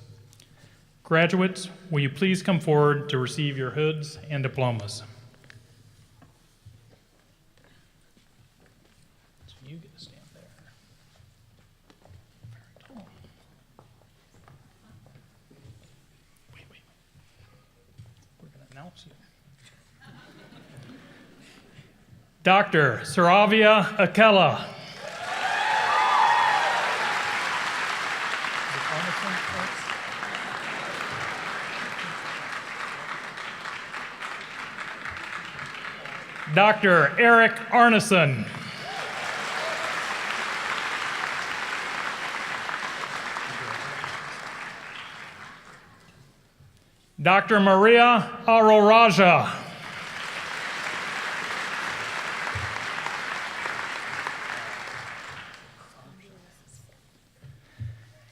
S2: Graduates, will you please come forward to receive your hoods and diplomas? So you get to stand there. Very tall. Wait. We're going to announce you. Dr. Sraavya Akella. Dr. Erik Arneson. Dr. Maria Aroraja.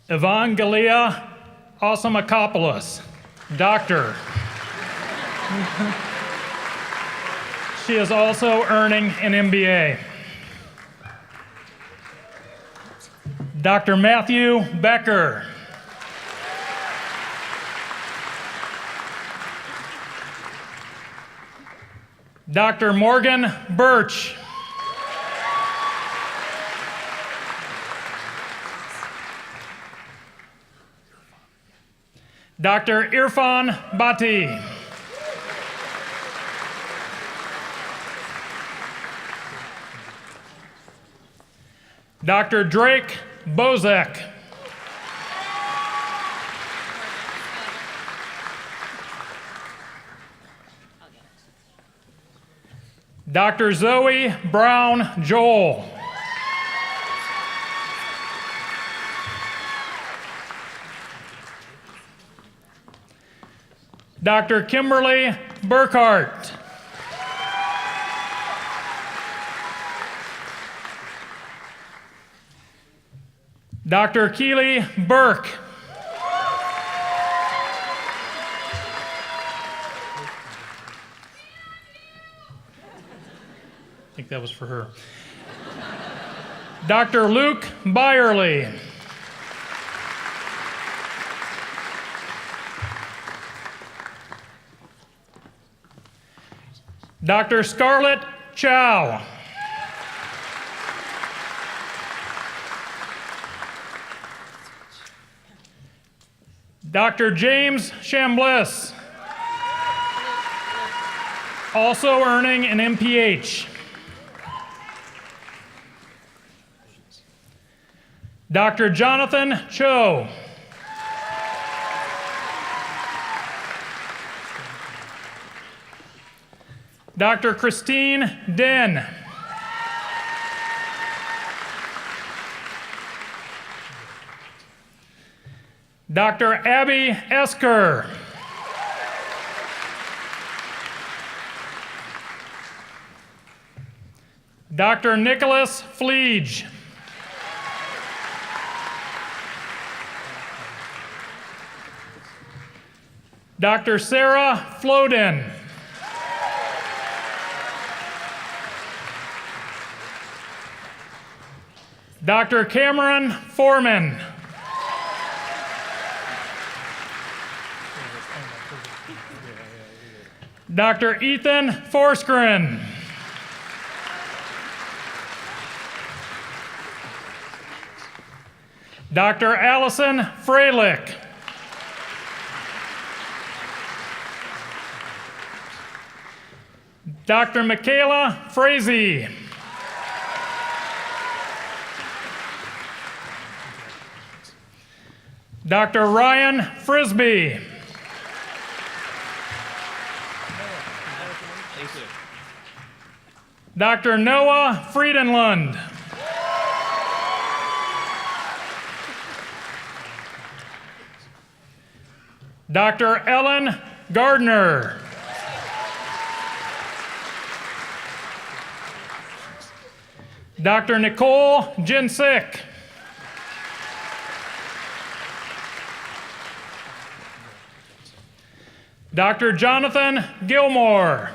S2: Evangelia Assimacopoulos, doctor. She is also earning an MBA. Dr. Matthew Becker. Dr. Morgan Birch. Dr. Irfon Bhatti. Dr. Drake Bozek. Dr. Zoe Brown-Joel. Dr. Kimberlee Burckart. Dr. Keely Burke. I think that was for her. Dr. Luke Byerly. Dr. Scarlett Cao. Dr. James Chambliss, also earning an MPH. Dr. Johnathan Cho. Dr. Christine Den. Dr. Abby Esker. Dr. Nicholas Fleege. Dr. Sarah Floden. Dr. Cameron Foreman. Dr. Ethan Forsgren. Dr. Alison Fraehlich. Dr. Mikayla Freese. Dr. Ryan Frisbee. Dr. Noah Friedenlund. Dr. Ellen Gardner. Dr. Nicole Jensick. Dr. Jonathan Gilmore.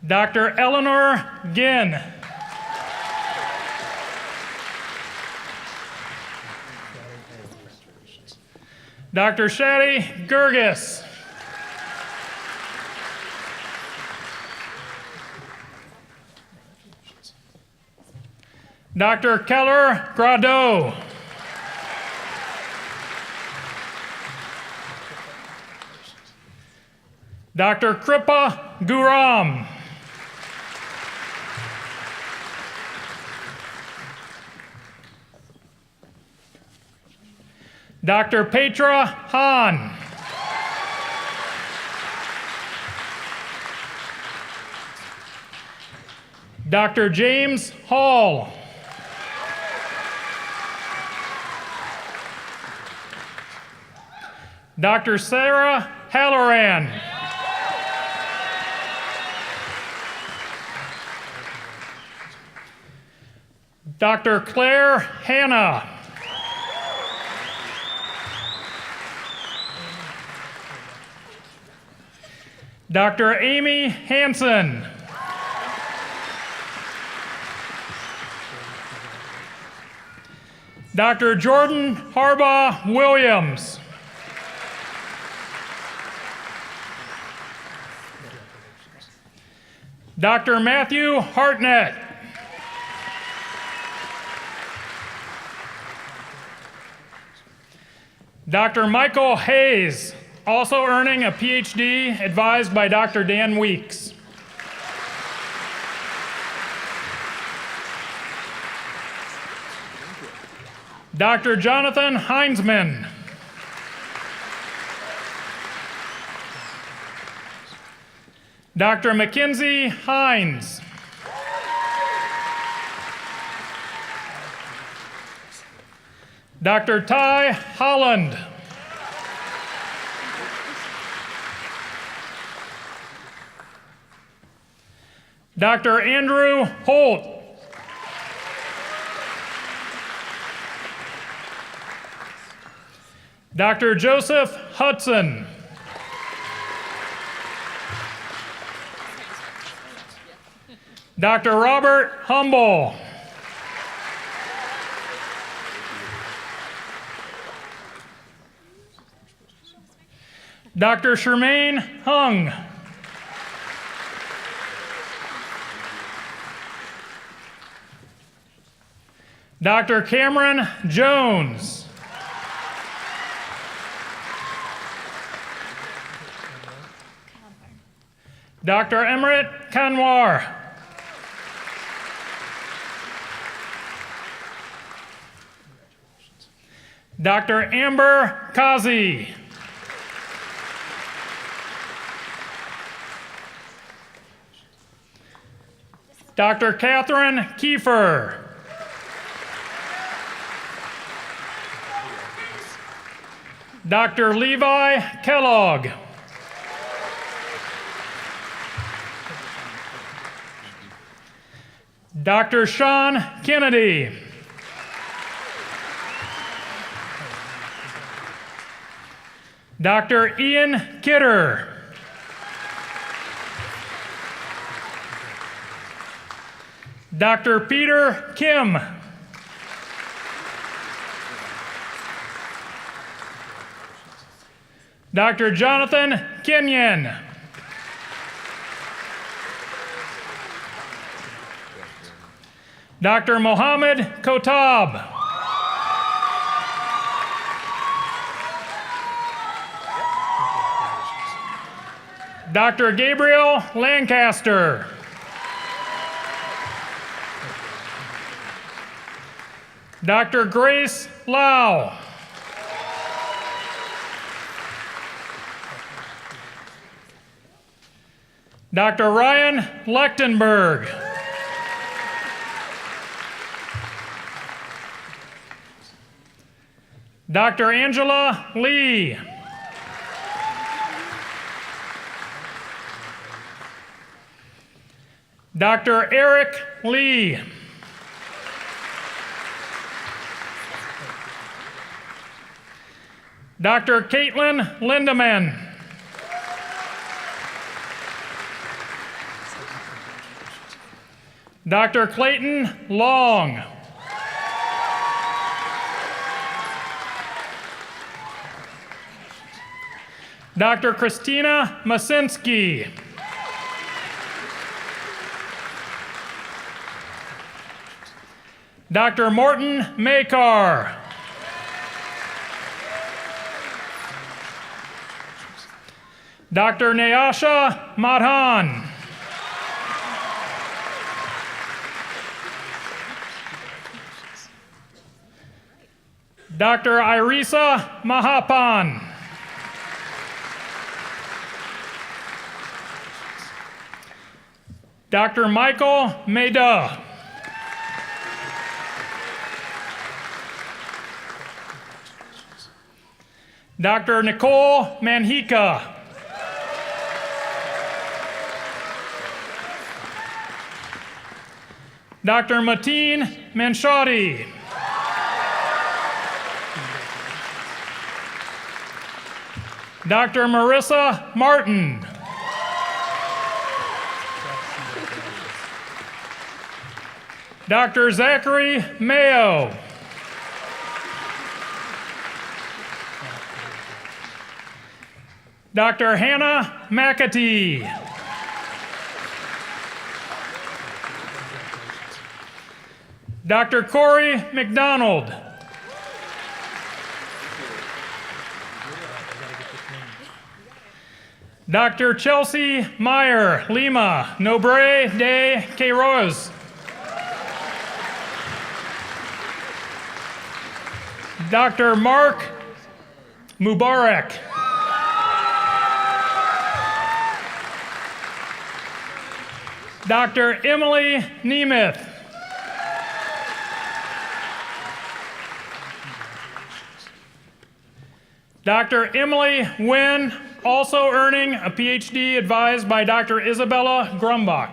S2: Dr. Eleanor Ginn. Dr. Shadee Giurgius. Dr. Keller Grado. Dr. Kripa Guram. Dr. Petra Hahn. Dr. James Hall. Dr. Sarah Halloran. Dr. Claire Hanna. Dr. Amy Hansen. Dr. Jordan Harbaugh Williams. Dr. Matthew Hartnett. Dr. Michael Hayes, also earning a PhD, advised by Dr. Dan Weeks. Dr. Johnathan Heinzman. Dr. Mackenzie Hines. Dr. Tai Holland. Dr. Andrew Holt. Dr. Joseph Hudson. Dr. Robert Humble. Dr. Chermaine Hung. Dr. Cameron Jones. Dr. Amrit Kanwar. Dr. Amber Kazi. Dr. Kathryn Keefer. Dr. Levi Kellogg. Dr. Sean Kennedy. Dr. Ian Kidder. Dr. Peter Kim. Dr. Johnathan Kingyon. Dr. Mohammad Kotob. Dr. Gabriel Lancaster. Dr. Grace Lau. Dr. Ryan Lechtenberg. Dr. Angela Lee. Dr. Eric Lee. Dr. Caitlin Lindeman. Dr. Clayton Long. Dr. Christina Macenski. Dr. Morton Machir. Dr. Nayasha Madhan. Dr. Irisa Mahapan. Dr. Michael Maida. Dr. Nicole Manhika. Dr. Mateen Manshadi. Dr. Marissa Martin. Dr. Zachary Mayo. Dr. Hannah McAtee. Dr. Corey McDonald. Dr. Chelsea Meyer Lima Nobre de Queiroz. Dr. Mark Mubarak. Dr. Emily Nemeth. Dr. Emily Wynn, also earning a PhD, advised by Dr. Isabella Grumbach.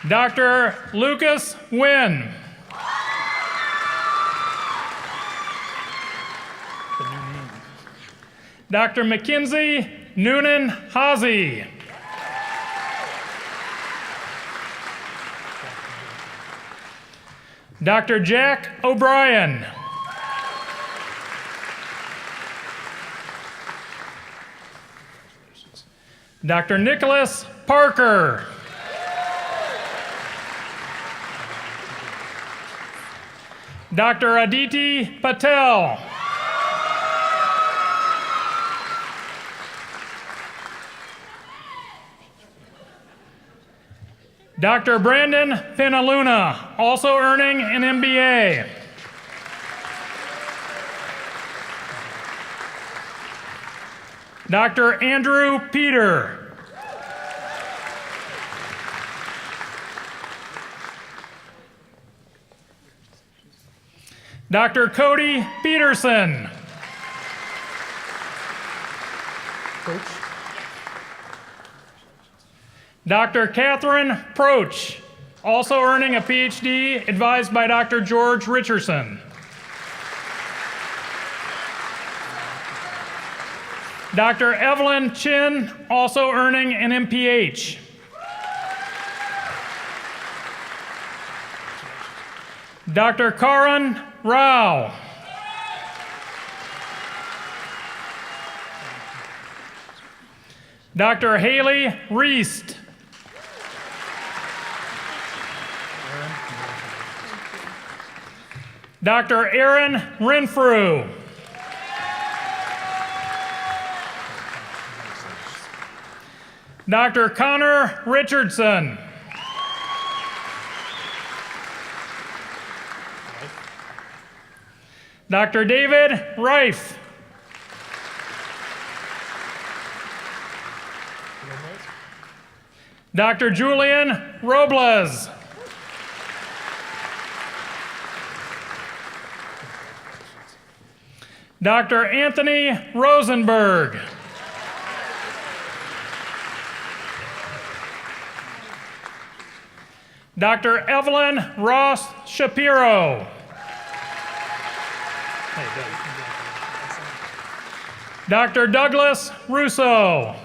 S2: Dr. Lucas Wynn. Dr. Mackenzie Noonan Hazy. Dr. Jack O'Brien. Dr. Nicholas Parker. Dr. Aditi Patel. Dr. Brandon Penaluna, also earning an MBA. Dr. Andrew Peter. Dr. Cody Peterson. Dr. Kathryn Proch, also earning a PhD, advised by Dr. George Richardson. Dr. Evelyn Chin, also earning an MPH. Dr. Karan Rao. Dr. Haley Reist. Dr. Aaron Renfrew. Dr. Connor Richardson. Dr. David Reif. Dr. Julian Robles. Dr. Anthony Rosenberg. Dr. Evelyn Ross Shapiro. Dr. Douglas Russo.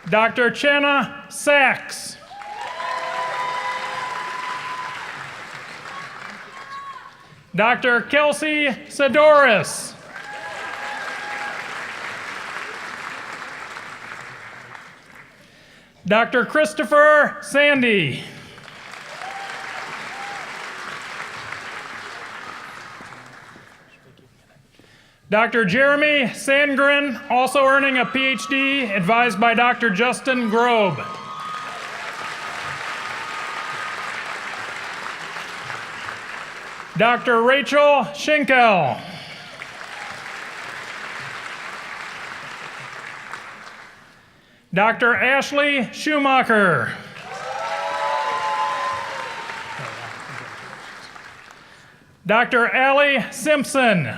S2: Dr. Chenna Sachs. Dr. Kelsey Sidoris. Dr. Christopher Sandy. Dr. Jeremy Sandgren, also earning a PhD, advised by Dr. Justin Grobe. Dr. Rachel Schinkel. Dr. Ashley Schumacher. Dr. Allie Simpson.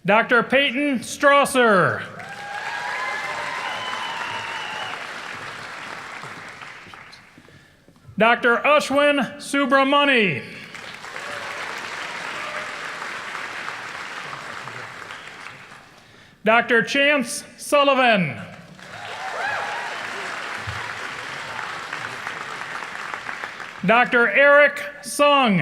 S2: Dr. Peyton Strasser. Dr. Ashwin Subramani. Dr. Chance Sullivan. Dr. Eric Sung.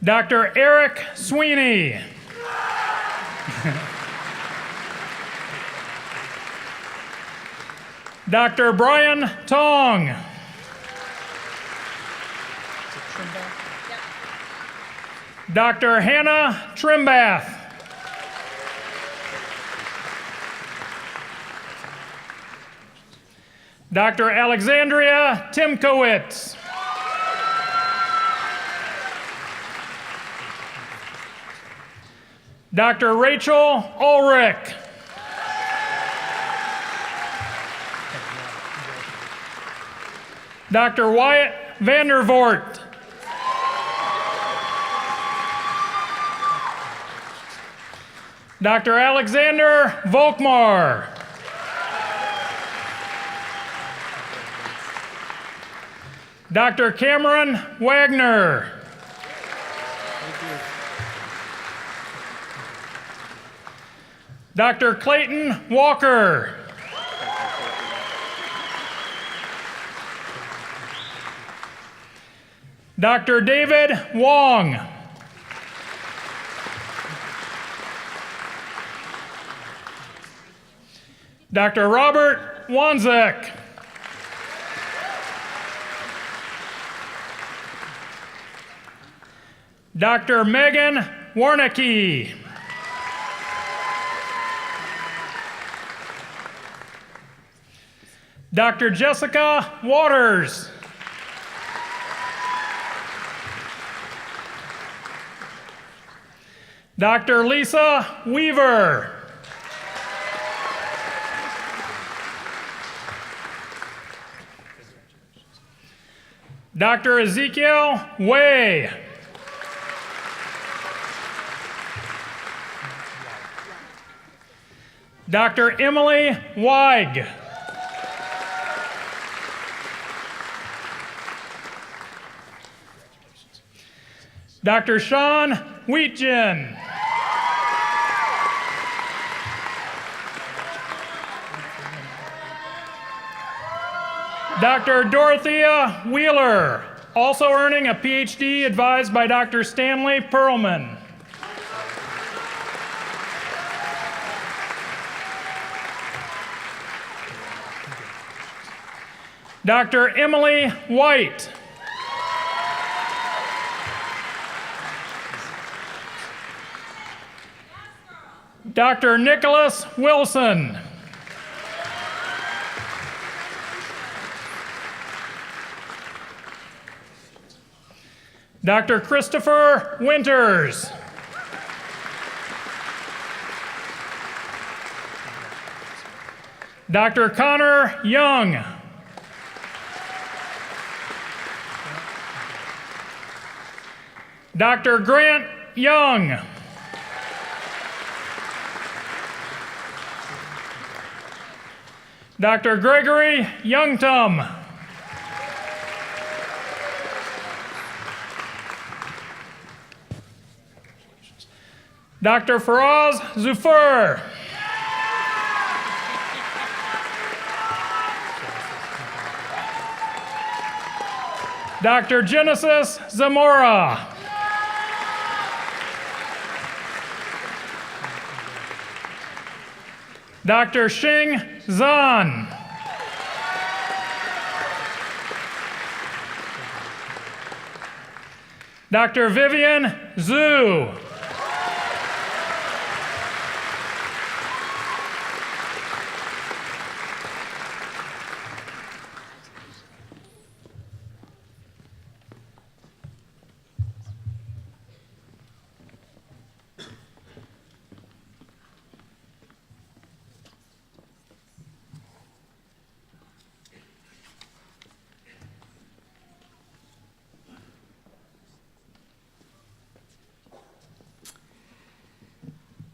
S2: Dr. Eric Sweeney. Dr. Brian Tong. Dr. Hannah Trimbath. Dr. Alexandria Timkowitz. Dr. Rachel Ulrich. Dr. Wyatt Vandervoort. Dr. Alexander Volkmar. Dr. Cameron Wagner. Dr. Clayton Walker. Dr. David Wong. Dr. Robert Wanzek. Dr. Megan Warnecke. Dr. Jessica Waters. Dr. Lisa Weaver. Dr. Ezekiel Way. Dr. Emily Weig. Dr. Sean Wheatgen. Dr. Dorothea Wheeler, also earning a PhD, advised by Dr. Stanley Perlman. Dr. Emily White. Dr. Nicholas Wilson. Dr. Christopher Winters. Dr. Connor Young. Dr. Grant Young. Dr. Gregory Youngtum. Dr. Faraz Zufur. Dr. Genesis Zamora. Dr. Xing Zhan. Dr. Vivian Zhu.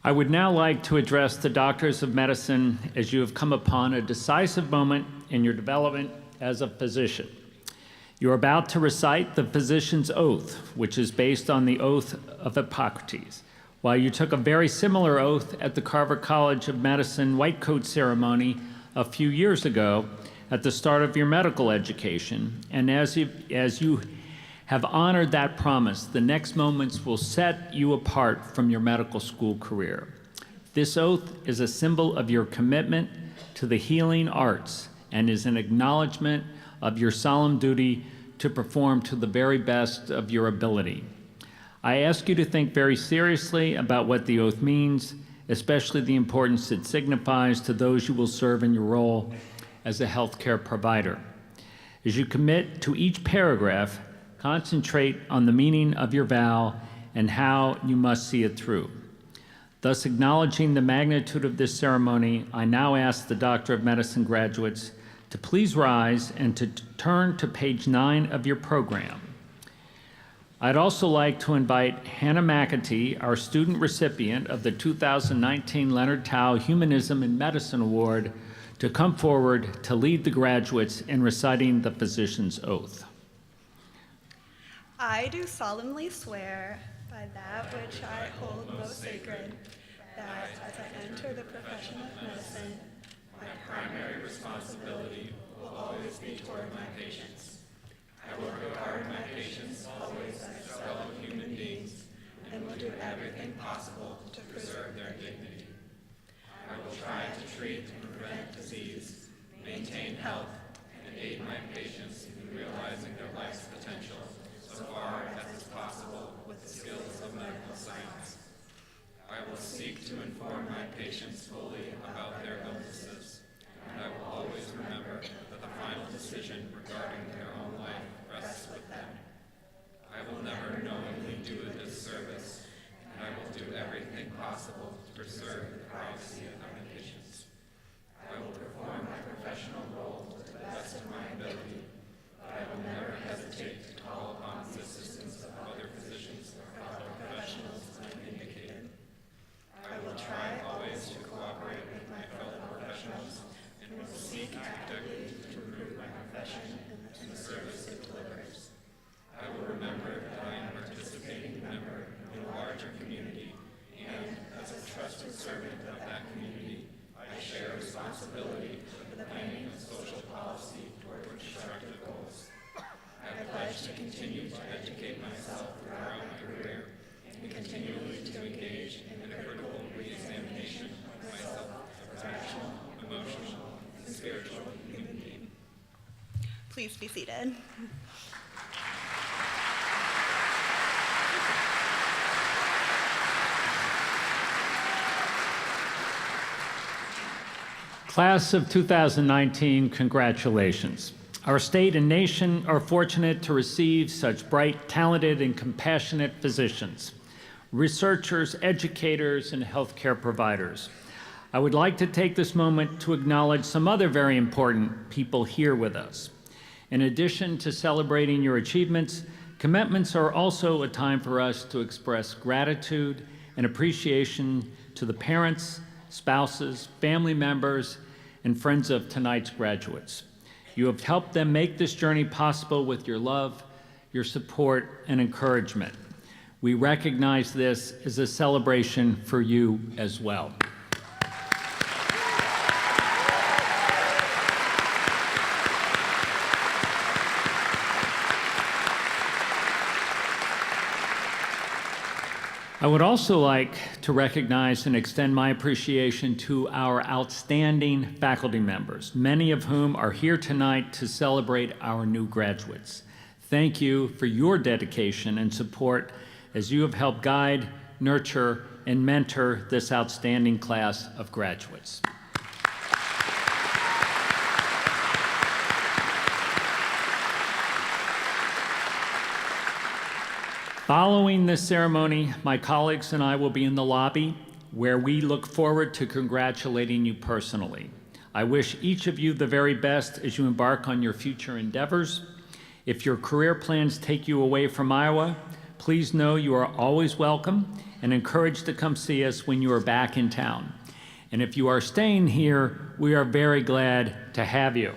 S1: I would now like to address the doctors of medicine as you have come upon a decisive moment in your development as a physician. You are about to recite the physician's oath, which is based on the oath of Hippocrates. While you took a very similar oath at the Carver College of Medicine white coat ceremony a few years ago at the start of your medical education, and as you have honored that promise, the next moments will set you apart from your medical school career. This oath is a symbol of your commitment to the healing arts and is an acknowledgement of your solemn duty to perform to the very best of your ability. I ask you to think very seriously about what the oath means, especially the importance it signifies to those you will serve in your role as a healthcare provider. As you commit to each paragraph, concentrate on the meaning of your vow and how you must see it through. Thus, acknowledging the magnitude of this ceremony, I now ask the Doctor of Medicine graduates to please rise and to turn to page 9 of your program. I'd also like to invite Hannah McAtee, our student recipient of the 2019 Leonard Tao Humanism in Medicine Award, to come forward to lead the graduates in reciting the physician's oath.
S7: I do solemnly swear by that which I hold most sacred, that as I enter the profession of medicine, my primary responsibility will always be toward my patients. I will regard my patients
S3: inform my patients fully about their illnesses, and I will always remember that the final decision regarding their own life rests with them. I will never knowingly do a disservice, and I will do everything possible to preserve the privacy of my patients. I will perform my professional role to the best of my ability, but I will never hesitate to call upon the assistance of other physicians or health professionals when indicated. I will try always to cooperate with my fellow professionals and will seek actively to improve my profession and the service it delivers. I will remember that I am a participating member in a larger community, and as a trusted servant of that community, I share responsibility for the planning of social policy toward constructive goals. I pledge to continue to educate myself throughout my career and continually to engage in a critical re-examination of myself as a rational, emotional, and spiritual human being.
S7: Please be seated.
S1: Class of 2019, congratulations. Our state and nation are fortunate to receive such bright, talented, and compassionate physicians, researchers, educators, and healthcare providers. I would like to take this moment to acknowledge some other very important people here with us. In addition to celebrating your achievements, commencements are also a time for us to express gratitude and appreciation to the parents, spouses, family members, and friends of tonight's graduates. You have helped them make this journey possible with your love, your support, and encouragement. We recognize this as a celebration for you as well. I would also like to recognize and extend my appreciation to our outstanding faculty members, many of whom are here tonight to celebrate our new graduates. Thank you for your dedication and support as you have helped guide, nurture, and mentor this outstanding class of graduates. Following this ceremony, my colleagues and I will be in the lobby where we look forward to congratulating you personally. I wish each of you the very best as you embark on your future endeavors. If your career plans take you away from Iowa, please know you are always welcome and encouraged to come see us when you are back in town. And if you are staying here, we are very glad to have you.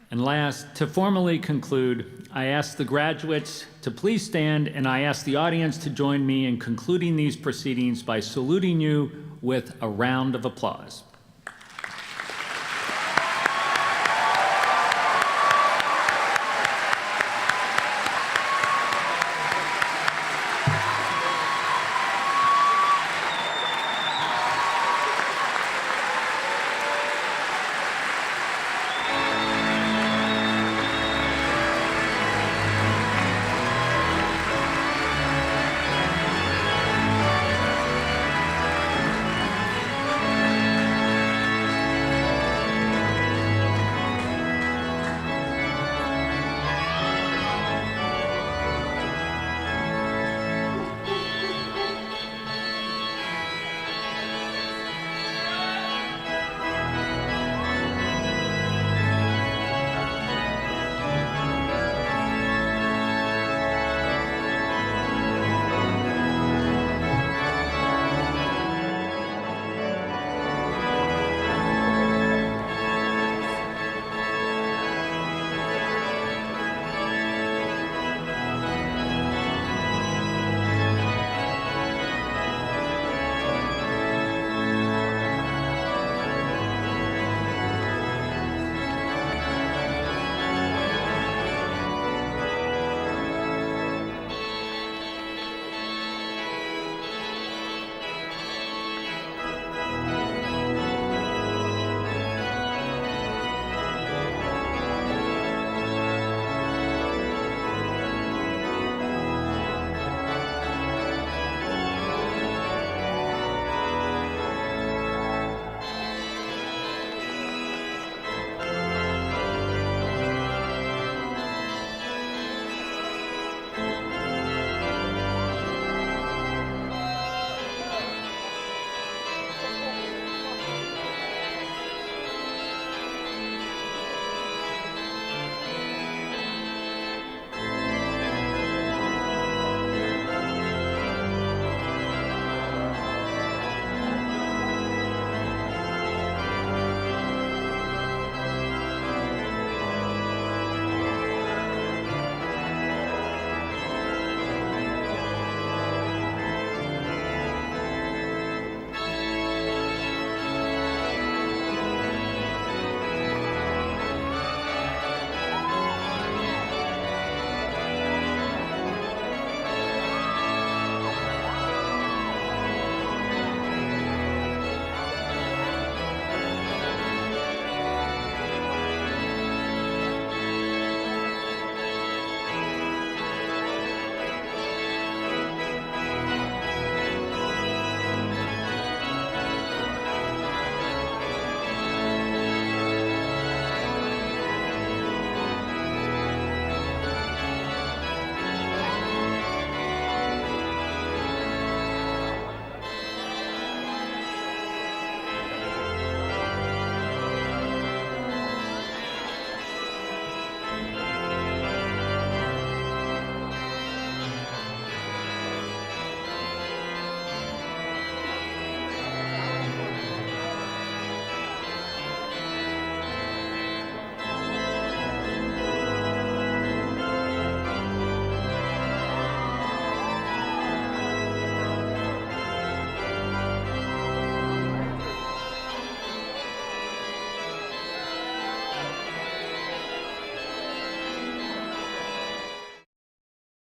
S1: And last, to formally conclude, I ask the graduates to please stand, and I ask the audience to join me in concluding these proceedings by saluting you with a round of applause.